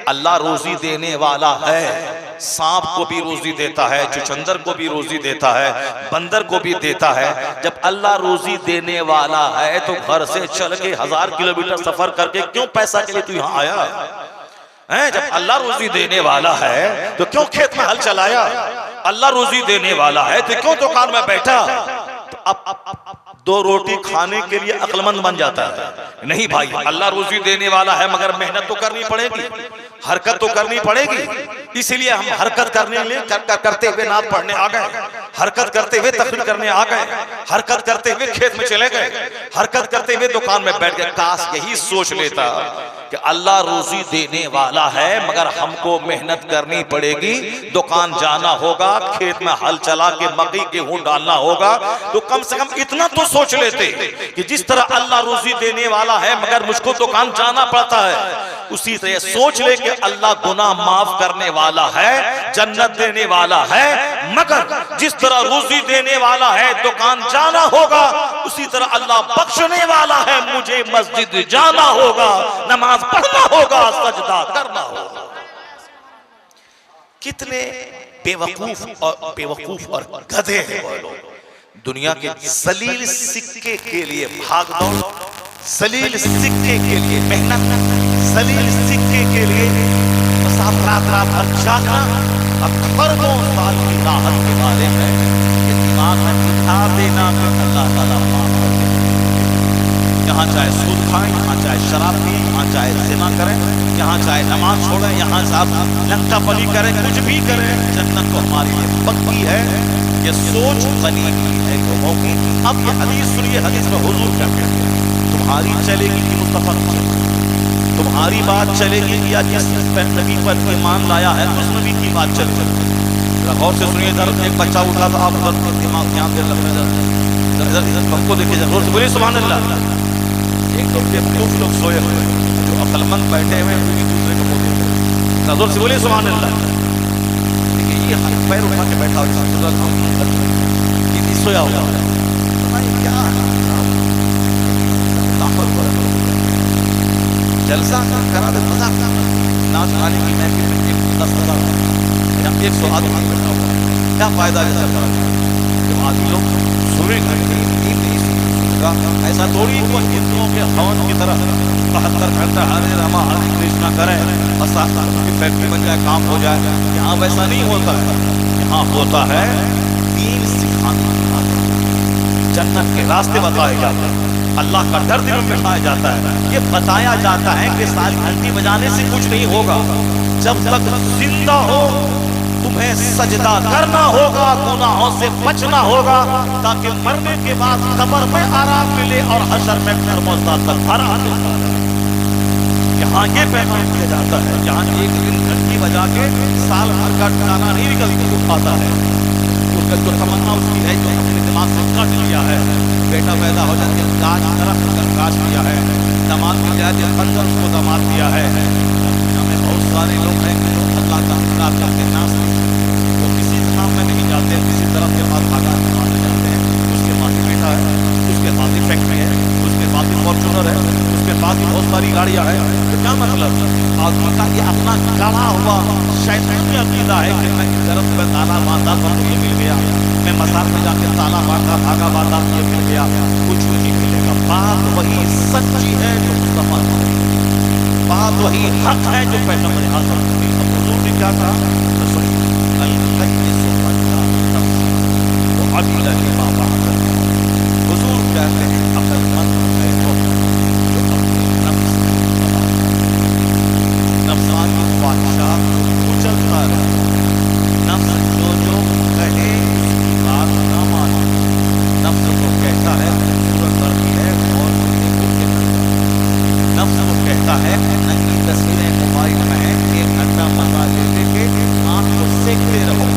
اللہ روزی دینے والا ہے، سانپ کو بھی روزی دیتا ہے، چچندر کو بھی روزی دیتا ہے، بندر کو بھی دیتا ہے۔ جب اللہ روزی دینے والا ہے تو گھر سے چل کے 1000 کلومیٹر سفر کر کے کیوں پیسہ کے لیے تو یہاں آیا؟ جب اللہ روزی دینے والا ہے تو کیوں کھیت میں ہل چلایا؟ اللہ روزی دینے والا ہے تو کیوں دکان میں بیٹھا؟ اب 2 روٹی کھانے کے لیے عقل مند بن جاتا ہے؟ نہیں بھائی، اللہ روزی دینے والا ہے مگر محنت تو کرنی پڑے گی، حرکت تو کرنی پڑے گی، اسی لیے ہم حرکت کرتے ہوئے نعت پڑھنے آ گئے، حرکت کرتے ہوئے تقریر کرنے آ گئے، حرکت کرتے ہوئے کھیت میں چلے گئے، حرکت کرتے ہوئے دکان میں بیٹھ گئے۔ کاش یہی سوچ لیتا کہ اللہ روزی دینے والا ہے مگر ہم کو محنت کرنی پڑے گی، دکان جانا ہوگا، کھیت میں ہل چلا کے مکئی گیہوں ڈالنا ہوگا، تو کم سے کم اتنا تو سوچ لیتے کہ جس طرح اللہ روزی دینے والا ہے مگر مجھ کو دکان جانا پڑتا ہے، اسی طرح سوچ لے کہ اللہ گناہ معاف کرنے والا ہے، جنت دینے والا ہے، مگر جس طرح روزی دینے والا ہے دکان جانا ہوگا، اسی طرح اللہ بخشنے والا ہے، مجھے مسجد جانا ہوگا، نماز پڑھنا ہوگا، سجدہ کرنا ہوگا۔ کتنے بے وقوف اور گدھے ہیں وہ لوگ، دنیا کے ذلیل سکے کے لیے بھاگ دوڑ، ذلیل سکے کے لیے محنت، ذلیل سکے کے لیے بس آپ رات بھر جاگنا، اب خربوں سال کی راحت کے بارے میں یہ دماغ میں بٹھا دینا کہ اللہ تعالیٰ معاف کر دے۔ یہاں چاہے سود کھائیں، یہاں چاہے شراب پئیں، یہاں چاہے زنا کریں، یہاں چاہے نماز چھوڑیں، یہاں سے آپ لنگٹا پلی کریں، کچھ بھی کریں، جنت تو ہماری یہ پکی ہے، یہ سوچ بنی ہوئی ہے لوگوں کی۔ اب یہ حدیث سنیے، حدیث میں حضور کیا کہتے ہیں، تمہاری چلے گی کہ مصطفیٰ کی چلے گی، تمہاری بات چلے گی یا جس نبی پر ایمان لایا ہے اس نبی کی بات چلے گی۔ غور سے سنیے، ادھر ایک بچہ اٹھا تھا، آپ ادھر دماغ دھیان دے ادھر ہم کو دیکھیے، غور سے بولیے سبحان اللہ۔ ایک تو بیوقوف لوگ سوئے ہوئے ہیں، جو عقل مند بیٹھے ہوئے ہیں وہ بھی دوسرے کو منہ دیکھ رہے ہیں۔ غور سے بولیے سبحان اللہ۔ دیکھیے یہ پیر اٹھا کے بیٹھا ہو، یہ بھی سویا ہوا ہے، کیا جلسہ کرا دے، مذاق ناچ گانے کی محفل میں 10,000 یا 100 آدمی بیٹھا ہوا ہے، کیا فائدہ جیسا کرا؟ جب آدمی لوگ سنیں گے نیند نہیں سنے گا، ایسا تھوڑی وہ ہندوؤں کے ہون کی طرح 72 گھنٹہ ہرے راما ہرے کرشنا کرے بس کی فیکٹری بن جائے، کام ہو جائے۔ یہاں ویسا نہیں ہوتا ہے، یہاں ہوتا ہے دین سکھانا، جنت کے راستے بتائے جاتے ہیں، اللہ کا ڈر دل میں بٹھایا جاتا ہے، یہ بتایا جاتا ہے کہ ساری گھنٹی بجانے سے کچھ نہیں ہوگا، جب تک زندہ ہو تمہیں سجدہ کرنا ہوگا، گناہوں سے بچنا ہوگا، تاکہ مرنے کے بعد قبر میں آرام ملے اور حشر میں خرموزہ تک بھرا ملتا ہے۔ یہاں یہ پیغام دیا جاتا ہے، جہاں ایک دن گھنٹی بجا کے سال بھر کا ٹھکانا نہیں نکل آتا ہے، اس کا جو تمنا اس کی ہے جو اپنے دماغ سے کٹ لیا ہے، بیٹا پیدا ہو جائے گاج درخت کا گاج دیا ہے، داماد مل جائے تو خنجر اس کو داماد دیا ہے۔ ہمیں بہت سارے لوگ ہیں کہ جو اللہ کا انکار کر کے ناس وہ کسی کام میں نہیں جاتے، کسی طرف کے پاس بھاگا کمانے جاتے ہیں، اس کے پاس ہی بیٹا ہے، اس کے پاس ہی فیکٹری ہے، اس کے پاس ہی فارچونر ہے، اس کے پاس ہی بہت ساری گاڑیاں ہیں، تو کیا مطلب آدمی کا یہ اپنا گڑا ہوا شیطانی عقیدہ ہے کہ میں درخت میں تالا باندھا تو مجھے مل گیا، میں مزار میں جا کے تالا باندھا بھاگا باندھا مجھے مل گیا، کچھ نہیں ملے گا۔ بات وہی سچی ہے جو مصطفیٰ نے، بات وہی حق ہے جو پیغمبر اعظم نے، حضور نے کیا کہا؟ حضور کہتے ہیں عقل مند ہے وہ جو اپنے نفس نفسانی خواہشات کو کچلتا رہے، نفس جو کہے اس کی بات نہ مانے، نفس کو کہتا ہے خوبصورت لڑکی ہے اور نفس کو کہتا ہے ننگی تصویریں موبائل میں ہیں، 1 گھنٹہ مزہ لے کے آنکھ کو سیکتے رہو،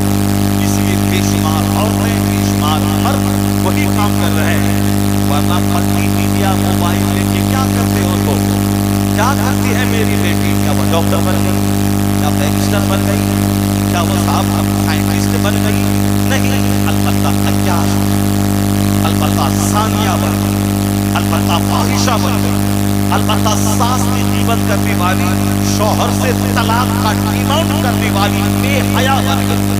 اس لیے بے شمار عورتیں بے شمار مرد وہی کام کر رہے ہیں، ورنہ پتلی میڈیا موبائل لے کے کیا کرتے ہو تو کیا کرتی ہے میری بیٹی؟ کیا وہ ڈاکٹر بن گئی؟ کیا بیرسٹر بن گئی؟ کیا وہ صاحب سائنٹسٹ بن گئی؟ نہیں، البتہ عیاش، البتہ ثانیہ بن گئی، البتہ فاحشہ بن گئی، البتہ ساس کی غیبت کرنے والی، شوہر سے طلاق کا ڈیمانڈ کرنے والی بے حیا بن گئی۔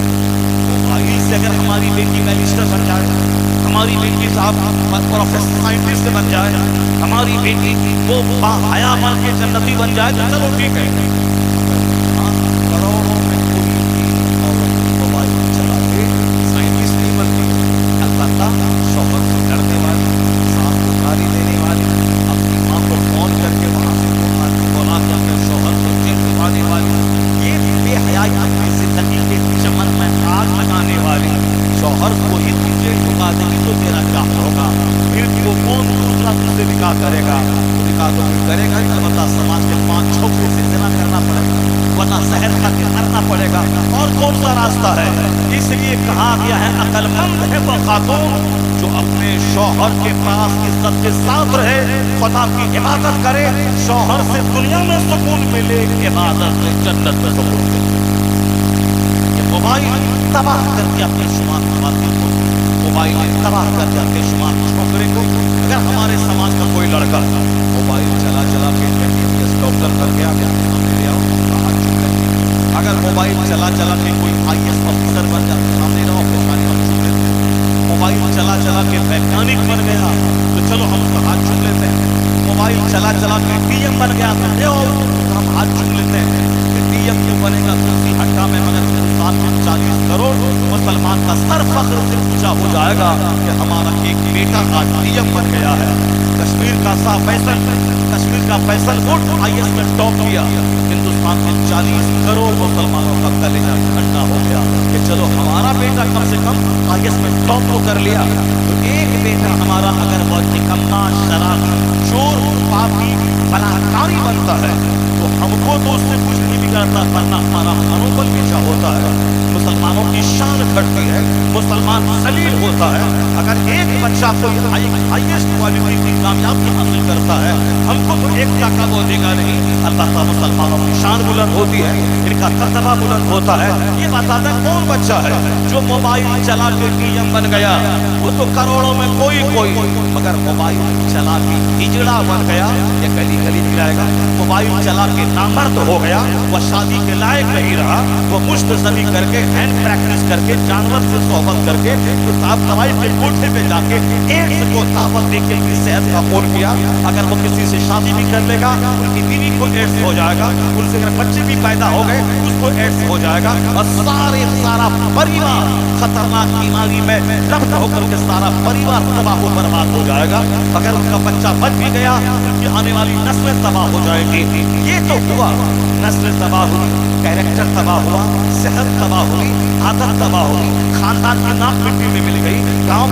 موبائل سے اگر ہماری بیٹی بیرسٹر بن جائے، ہماری بیٹی صاحب پروفیسر سائنٹسٹ بن جائے، ہماری بیٹی وہ با حیا بن کے جنتی بن جائے تو چلو ٹھیک ہے، کروڑوں میں کوئی بھی عورت موبائل چلا کے سائنٹسٹ نہیں بنتی، البتہ شوہر سے ڈرنے والی، ساس کو گالی دینے والی، اپنی ماں کو فون کر کے وہاں سے بولا کر کے شوہر کو جیل ڈالنے والی، یہ بے حیائی اپنی زندگی کے چمن میں آگ لگانے والی، شوہر کو ہی تم جیل ڈال دے گی تو تیرا کیا ہوگا؟ پھر وہ کون دوسرا تم سے نکاح کرے گا؟ نکاح تو پھر کرے گا، البتہ سماج کے 5 چھوکرے سے زنا کرنا پڑے گا، ورنہ زہر کھا کے مرنا پڑے گا، اور کون سا راستہ ہے؟ اس لیے کہا گیا ہے عقل مند ہے وہ خاتون جو اپنے شوہر کے پاس عزت کے ساتھ رہے، خدا کی عبادت کرے، شوہر سے دنیا میں سکون ملے، عبادت میں جنت میں سکون ملے۔ یہ موبائل تباہ کر کے اپنے شمار خواتین کو، موبائل تباہ کر کے اپنے شمار چھوکرے کو۔ اگر ہمارے سماج کا کوئی لڑکا موبائل چلا چلا کے MBBS ڈاکٹر بن گیا، سامنے لے آؤ ہاتھ چوم لیں گے۔ اگر موبائل چلا چلا کے کوئی IAS آفیسر بن جائے، سامنے رہو اپنے سامنے ہم چوم لیتے ہیں۔ موبائل چلا چلا کے ویگیانک بن گیا تو چلو ہم اس کا ہاتھ چوم لیتے ہیں۔ موبائل چلا چلا کے DM بن گیا تو ہم ہاتھ چوم لیتے ہیں کہ DM کیوں بنے گا، کرسی ہٹا میں مگر ہندوستان میں 40 کروڑ مسلمان کا سر فخر سے اونچا ہو جائے گا کہ ہمارا ایک بیٹا آج پیم بن گیا ہے. کشمیر کا کشمیر کا فیصل کوٹ IAS میں ٹاپ کیا. ہندوستان کے 40 کروڑ مسلمانوں کا کلیجہ ٹھنڈا ہو گیا کہ چلو ہمارا بیٹا کم سے کم IAS میں ٹاپ تو کر لیا. تو ایک بیٹا ہمارا اگر وہ نکما، شرارتی، چور، پاپی، بلاکاری بنتا ہے تو ہم کو تو اس سے کچھ نہیں بگڑتا، ورنہ ہمارا منوبل نیچا ہوتا ہے، مسلمانوں کی شان گھٹتی ہے، مسلمان ذلیل ہوتا ہے. اگر ایک بچہ کوئی ہائیسٹ کوالٹی کی کامیابی حاصل کرتا ہے، ہم کو تو ایک ٹکا وہ دے گا نہیں. اللہ تعالیٰ مسلمانوں کی شان بلند ہوتی ہے، ان کا مرتبہ بلند ہوتا ہے. یہ بتاتا ہے کون بچہ ہے جو موبائل چلا کے PM بن گیا. وہ تو کروڑوں میں کوئی مگر موبائل چلا کے ہجڑا بن گیا. یہ گلی گلی پھرائے گا. موبائل چلا کے نامرد ہو گیا، وہ شادی کے لائق نہیں رہا، وہ مشت زنی کر کے، ہینڈ پریکٹس کر کے، جانور سے صحبت کر کے، صاحب طوائف کے کوٹھے پہ جا کے ایڈز کو دعوت دے کے اپنی صحت کا خون کیا. اگر وہ کسی سے شادی بھی کر لے گا، ان کی بیوی کو ایڈز ہو جائے گا، ان سے اگر بچے بھی پیدا ہو گئے اس کو ایڈز ہو جائے گا، اور سارا پریوار خطرناک بیماری میں رفت ہو کر کے سارا پریوار تباہ و برباد ہو جائے گا. اگر ان کا بچہ بچ بھی گیا، ان کی آنے والی نسلیں تباہ ہو جائے گی. یہ تو ہوا، نسل تباہ ہوئی، کیریکٹر تباہ ہوا، صحت تباہ ہوئی، عادت تباہ ہوئی، خاندان کی ناک مٹی میں مل گئی، گاؤں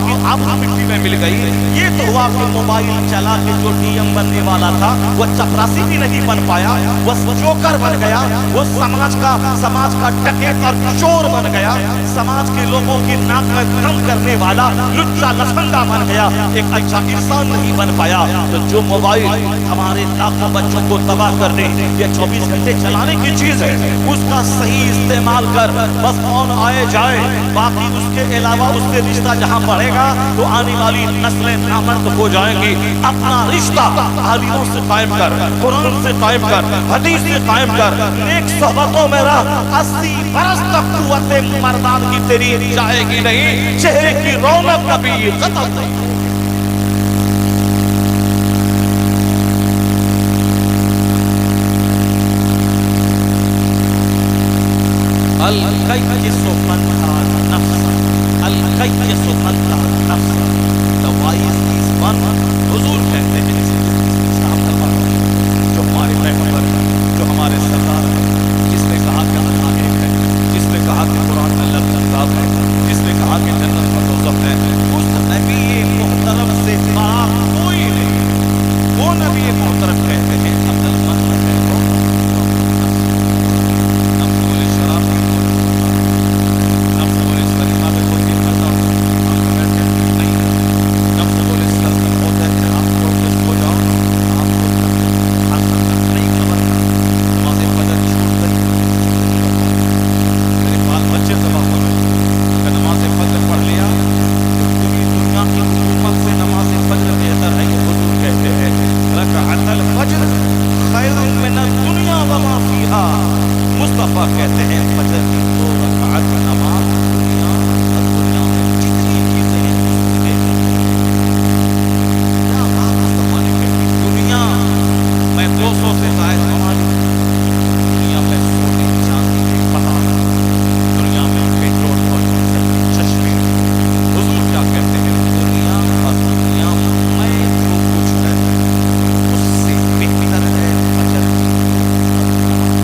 کی آبرو مٹی میں مل گئی. یہ تو ہوا کہ موبائل چلا کے جو DM بننے والا تھا وہ چپراسی بھی نہیں بن پایا، وہ جوکر بن گیا، وہ سماج کا ڈکیت اور چور بن گیا، سماج کے لوگوں کی ناک میں دم کرنے والا لچا لفنگا بن گیا، ایک اچھا انسان نہیں بن پایا. تو جو موبائل ہمارے لاکھوں بچوں کو تباہ کرنے، یہ 24 گھنٹے چلانے کی چیز ہے، اس کا صحیح استعمال کر، بس فون آئے جائے، باقی اس کے علاوہ اس سے رشتہ جہاں بڑھے گا تو آنے والی نسلیں نامرد ہو جائیں گی. اپنا رشتہ عالموں سے قائم کر، قرآن سے قائم کر، حدیث سے قائم کر، نیک صحبتوں میں رہ. 80 برس تک قوت مردان کی تیری جائے گی نہیں، چہرے کی رونق کبھی ختم نہیں. القیس من کان نفسا، القیس من کان نفسا، the wise is one. حضور کہتے ہیں جو ہمارے پیغمبر، جو ہمارے سردار ہیں، جس نے کہا کہ اللہ ایک ہے، جس نے کہا کہ قرآن اللہ کا کتاب ہے، جس نے کہا کہ جنت کا دوزخ ہے، اس نبی محترم سے بڑا کوئی نہیں. وہ نبی محترم کہتے ہیں عبد المطلب ہے، مصطفیٰ کہتے ہیں فجر کی 2 رکعت نماز دنیا اور دنیا میں جتنی چیزیں ہیں کیا بات مصطفیٰ نے کہی. دنیا میں 200 سے زائد ہماری، دنیا میں سونے چاندی کے پہاڑ، دنیا میں پیٹرول اور ڈیزل کے چشمے. حضور کیا کہتے ہیں دنیا اور دنیا میں جو کچھ ہے اس سے بہتر ہے فجر کی 2 رکعت نماز.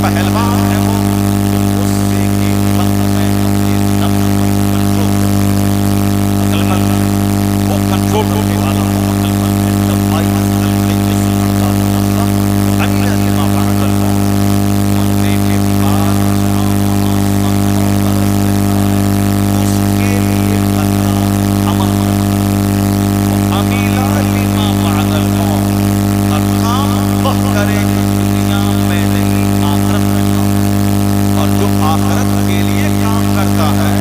پہلوان ہے وہ غصے کے وقت میں اپنے نفس پر کنٹرول عقل مند وہ کنٹرول کرنے والا ہو عقل مند ہے دفاعی عقل کے جسم کا مسئلہ امین لما بعد الموت مرنے کے بعد جہاں وہاں من معترض رہتا ہے اس کے لیے بندہ عمل کرتا ہے امیلا لما بعد الموت اور کام وہ کرے دنیا میں نہیں آخرت میں کام اور جو آخرت کے لیے کام کرتا ہے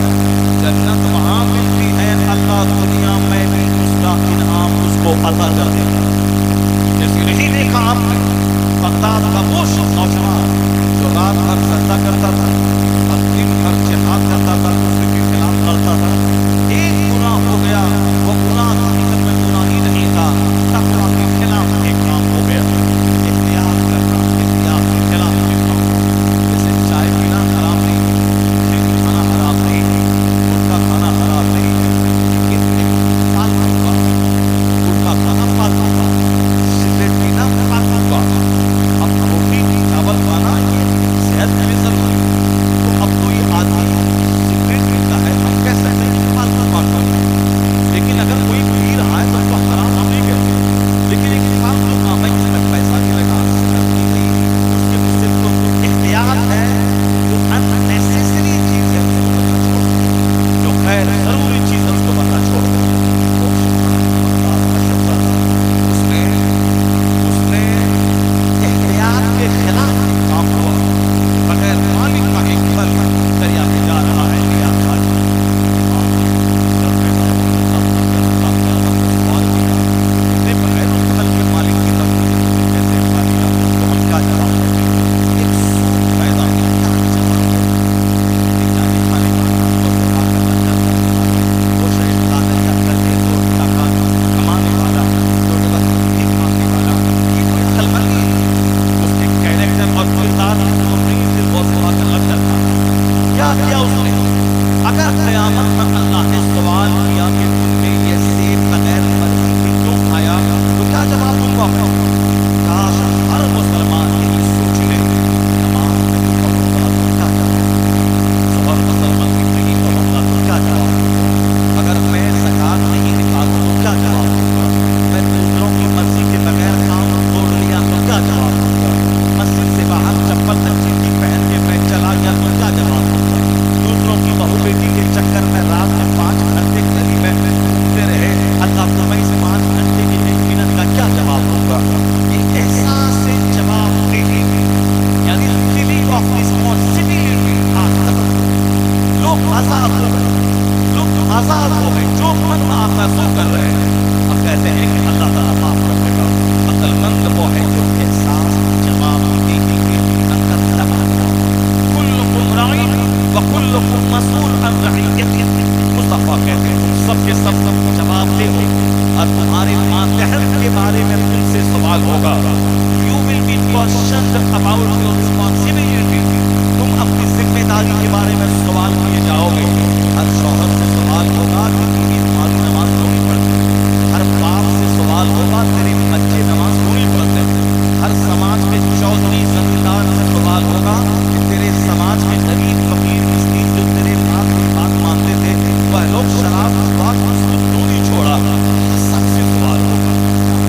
جنت وہاں ملتی ہے اللہ دنیا میں بھی اس کا انعام اس کو عطا کر دیتا ہے جیسے نہیں دیکھا آپ نے بغداد کا وہ نوجوان جو رات بھر سجدہ کرتا تھا اور دن بھر جہاد کرتا تھا دوسرے کے خلاف لڑتا تھا ایک گناہ ہو گیا وہ گناہ حقیقت میں گناہ ہی نہیں تھا تقویٰ کے خلاف ایک کام ہو گیا احتیاط کرنا احتیاط کے خلاف ایک کام جیسے چائے پینا حرام نہیں ہے کھانا حرام نہیں ہے گٹکا کھانا حرام نہیں ہے لیکن فالتو کا گٹکا کھانا فالتو کا سگریٹ پینا فالتو کا اب روٹی چاول کھانا یہ صحت میں ضروری تو اب کوئی آدمی سگریٹ پیتا ہے ہم کہہ سکتے ہیں کہ فالتو بات کرتا ہے لیکن اگر کوئی پی رہا ہے تو اس کو حرام ہم نہیں کہتے لیکن ایک فالتو کام ہے جس میں پیسہ بھی لگا صحت بھی گئی اس کے مجھ سے تو احتیاط ہے جو unnecessary چیز ہے اس کو بندہ چھوڑ دے جو غیر ضروری چیز ہے اس کو بندہ چھوڑ دے تو اللہ کا شکر اس نے احتیاط کے خلاف کام ہوا بغیر مالک کا ایک پل دریا میں جا رہا ہے لیا خالی سوال کیا کتنے بغیر اس پل کے مالک کی طرف کیسے اٹھا لیا اس کو ہم کیا جواب دیں ایک سوچ پیدا ہو کیا جواب ہے ایک جانے کھانے کا وہ دعا کرنا چاہتا ہے وہ شہر خانہ جا کر کے دو ٹکا کمانے والا دو ٹکا بھی کھانے والا یہ کوئی عقل مندی ہے اس کے کیریکٹر اور کردار وہ نہیں پھر بہت بڑا کر لگ جاتا کیا اس نے اگر قیامت میں اللہ نے سوال کیا کہ تم نے یہ سیب بغیر مرضی کے کیوں کھایا تو کیا جواب دوں گا کاش ہر مسلمان یہی سوچ لے نماز نہیں پڑھوں گا تو کیا جواب ظہر اثر مغرب نہیں پڑھوں گا تو کیا جواب دوں گا اگر میں زکات نہیں نکالوں تو کیا جواب دوں گا میں دوسروں کی مرضی کے بغیر کام توڑ لیا تو کیا جواب دوں گا مسجد سے باہر چپل اچھی تھی پہن کے میں چلا گیا تو کیا جواب دوں گا دوسروں کی بہو بیٹی کے چکر میں رات میں 5 گھنٹے گلی میں گھومتے رہے اللہ کو میں اس 5 گھنٹے کی 1 منٹ کا کیا جواب دوں گا یہ احساس سے جواب دہی یعنی فیلنگ آف رسپانسبلٹی ختم لوگ آزاد ہو گئے جو من میں آتا سو کر رہے ہیں اب کہتے ہیں کہ اللہ تعالیٰ معاف کر دے گا عقل مند وہ ہے جو احساس جواب دہی کے اندر لگا ہوا کلکم راعٍ وکلکم مسئول عن رعیتہ مصطفیٰ کہتے ہیں تم سب کے سب جواب دے ہو اور تمہارے ماتحت کے بارے میں تم سے سوال ہوگا you will be questioned about your responsibility تم اپنی ذمہ داری کے بارے میں سوال کیے جاؤ گے ہر شوہر سے سوال ہوگا کہ تیری تمہاری نماز کیوں نہیں پڑھتی ہر باپ سے سوال ہوگا تیرے بچے نماز کیوں نہیں پڑھتے ہر سماج کے چودھری زمیندار سے سوال ہوگا کہ تیرے سماج کے غریب فقیر مسکین جو تیرے باپ کی بات مانتے تھے وہ لوگ شراب اسباب اس کو کیوں نہیں چھوڑا سب سے سوال ہوگا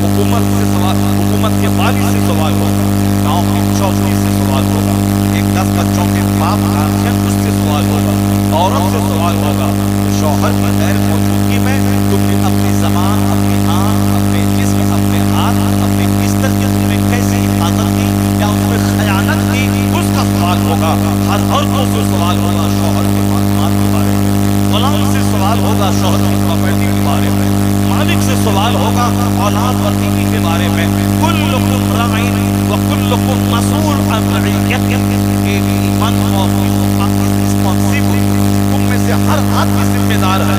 حکومت کے والی سے سوال ہوگا گاؤں کے چودھری سے سوال ہوگا ایک 10 بچوں کے باپ گارجین اس سے سوال ہوگا عورت سے سوال ہوگا شوہر کی غیر موجودگی میں تم نے اپنی زبان اپنی آنکھ اپنے جسم اپنے ہاتھ اپنے بستر کے تم نے کیسی حفاظت کی یا اس میں خیانت کی اس کا سوال ہوگا ہر عورتوں سے سوال ہوگا شوہر کے معلومات کے بارے میں غلام سے سوال ہوگا شوہر کی پراپرٹی کے بارے میں مالک سے سوال ہوگا اولاد اور بیوی کے بارے میں کلکم راعٍ وکلکم مسئول عن رعیتہ every one of you is responsible تم میں سے ہر آدمی ذمہ دار ہے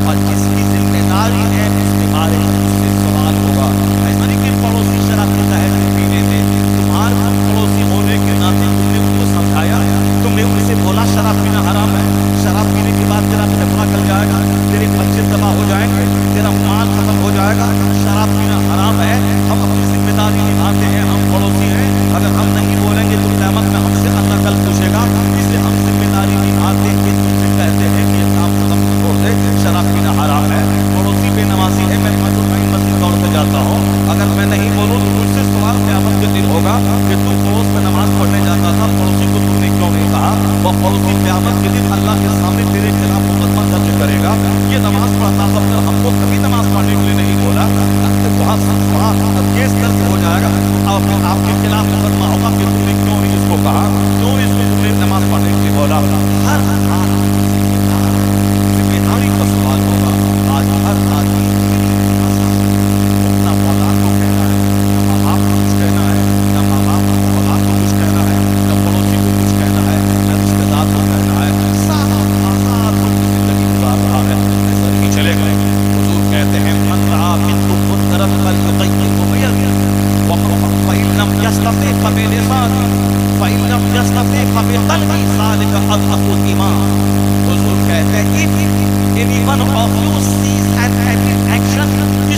اور جس کی ذمہ داری ہے اس کے بارے میں اس سے سوال ہوگا ایسا نہیں کہ پڑوسی شراب پیتا ہے تم پینے دے تمہارے پڑوسی ہونے کے ناطے تم نے ان کو سمجھایا تم نے ان سے بولا شراب پینا حرام ہے شراب پینے کے بعد تیرا پھیپھڑا گل جائے گا تیرے بچے تباہ ہو جائیں گے تیرا مال ختم ہو جائے گا شراب پینا حرام ہے ہم اپنی ذمہ داری نبھاتے ہیں ہم پڑوسی ہیں اگر ہم نہیں بولیں گے تو قیامت میں ہم سے تو پڑوس میں نماز پڑھنے جاتا تھا، پڑوسی کو تم نے کیوں نہیں کہا؟ وہ پڑوسی قیامت کے دن اللہ کے سامنے تیرے خلاف مقدمہ درج کرے گا، یہ نماز پڑھتا تھا مگر ہم کو کبھی نماز پڑھنے کے لیے نہیں بولا، وہاں کیس درج ہو جائے گا، اب آپ کے خلاف مقدمہ ہوگا کہ تم نے کیوں نہیں اس کو کہا، کیوں نہیں اس کو تم نے نماز پڑھنے کے لیے بولا۔ ہر آدمی ذمہ داری کا سوال ہوگا۔ آج ہر آدمی اپنا اولاد کو کہنا ہے، نہ ماں باپ کو کچھ کہنا ہے، نہ ماں باپ کو اولاد کو کچھ کہنا ہے، نہ پڑوسی کو کچھ کہنا ہے، نہ رشتے دار کو کہنا ہے، سارا آزاد ہو کے زندگی گزار رہا ہے۔ ایسا نہیں چلے گا۔ حضور کہتے ہیں من رعا منکم منکرا فلیغیرہ بیدہ فإن لم یستطع فبلسانہ فإن لم یستطع فبقلبہ ذلک اضعف الایمان۔ حضور کہتے ہیں if any one of you sees an action,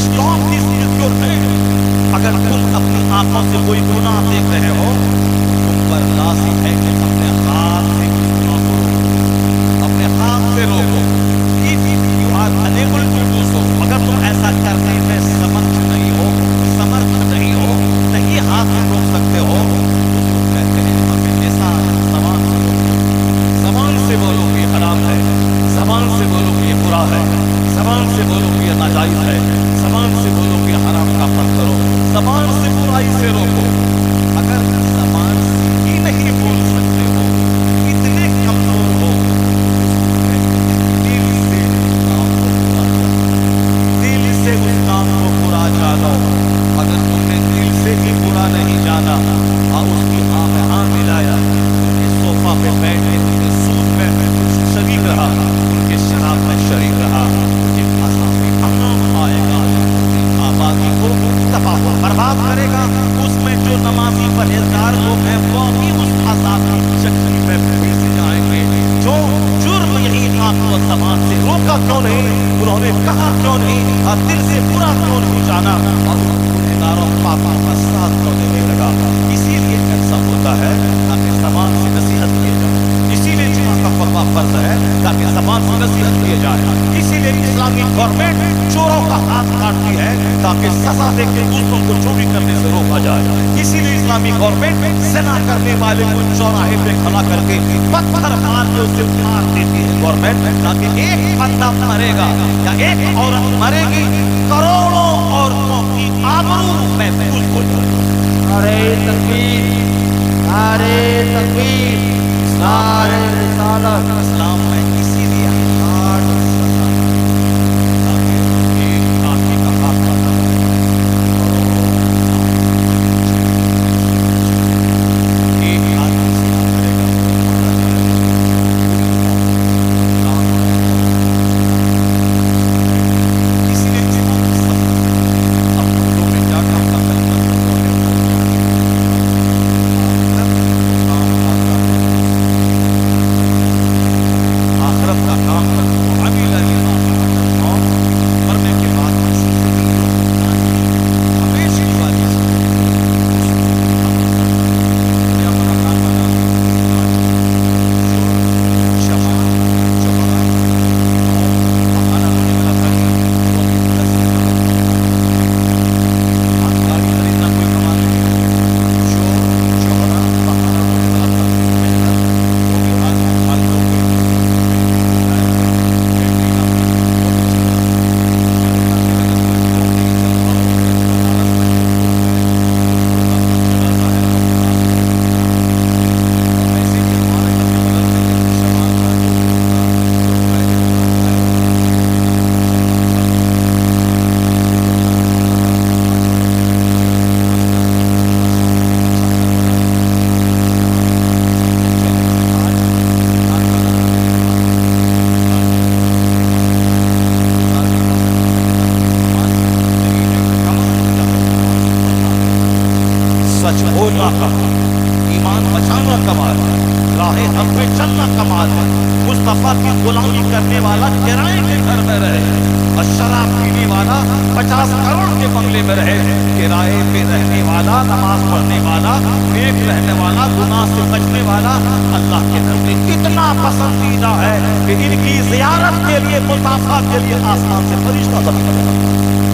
stop this with your hand۔ اگر تم اپنی آنکھوں سے کوئی گناہ دیکھ رہے ہو تو تم پر لازم ہے کہ اپنے ہاتھ سے اس گناہ کو روکو، اپنے ہاتھ سے روکو۔ if you are unable to do so، اگر تم ایسا کرنے میں سمرتھ نہیں ہو، نہیں ہاتھ سے روک سکتے ہو، حضور کہتے ہیں اپنے لسان زبان سے روکو، زبان سے بولو کہ یہ حرام ہے، زبان سے بولو کہ یہ برا ہے، زبان سے بولو کہ یہ ناجائز ہے، زبان سے بولو کہ یہ حرام کا پن کرو، زبان سے برائی سے روکو۔ اگر زبان سے ہی نہیں بول سکتے ہو، اتنے کمزور ہو، دل سے کام کو پورا کرو، دل سے اس کام کو پورا جانو۔ اگر تم نے دل سے ہی برا نہیں جانا اور اس کی ہاں میں ہاں ملایا، ان کے صوفہ پہ بیٹھ کے ان کے سود میں شریک رہا، ان کے شراب میں شریک رہا، مجھے عذاب امام آئے گا جو پوری آبادی کو تباہ و برباد کرے گا۔ اس میں جو نمازی پرہیزگار لوگ ہیں وہ بھی اس عذاب کی چکی میں پھنس جائیں گے۔ جو جرم یہی آنکھ و زبان سے روکا کیوں نہیں، انہوں نے کہا کیوں نہیں، اور دل سے برا کیوں نہیں جانا، اور گنہگاروں پاپا کا ساتھ کیوں نہیں لگا۔ اسی لیے ایسا ہوتا ہے تاکہ زبان سے نصیحت کیے جائے، اسی لیے جمعہ کا خطبہ فرض ہے تاکہ زبان سے نصیحت کیے جائے، اسی لیے اسلامی گورنمنٹ چوروں کا ہاتھ کاٹتی ہے تاکہ سزا دے کے دوسروں کو چوری کرنے سے روکا جائے، اسی لیے اسلامی گورنمنٹ زنا کرنے والے کو چوراہے پہ کھڑا کر کے پتھر مار کے اسے مار دیتی ہے گورنمنٹ، تاکہ ایک بندہ مرے گا یا ایک عورت مرے گی، کروڑوں عورتوں کی آبرو محفوظ ہو جائے۔ نعرہ تکبیر، نعرہ تکبیر، نعرہ رسالت۔ اسلام میں اسی لیے ہارڈ سزا تاکہ ایک آدمی کا ہاتھ کاٹا جائے، ایک آدمی زنا کرے گا مارا جائے گا، اسی لیے جمعہ کی سب اب ملکوں میں جا کر اپنا کلمہ آخرت کا کام کرو، عمل لما بعد الموت، مرنے کے بعد ہمیشہ والی دنیا کا مکان بنا شمع جوہرا بہانا ہونے والا تاکہ وہ بھی پلس گاڑی خریدنا کوئی کمال نہیں، جوہرا بہانا ہونے والا تاکہ محنت وہ بھی آدمی فالتو کے سچ بولنا کمال، ایمان بچانا کمال، راہ حق پہ چلنا کمال ہے۔ مصطفیٰ کی غلامی کرنے والا کرائے کے گھر میں رہے اور شراب پینے والا 50 کروڑ کے بنگلے میں رہے، کرائے پہ رہنے والا، نماز پڑھنے والا، نیک رہنے والا، گناہ سے بچنے والا اللہ کے نزدیک اتنا پسندیدہ ہے کہ ان کی زیارت کے لیے، مصافحہ کے لیے آسمان سے فرشتہ زمین پر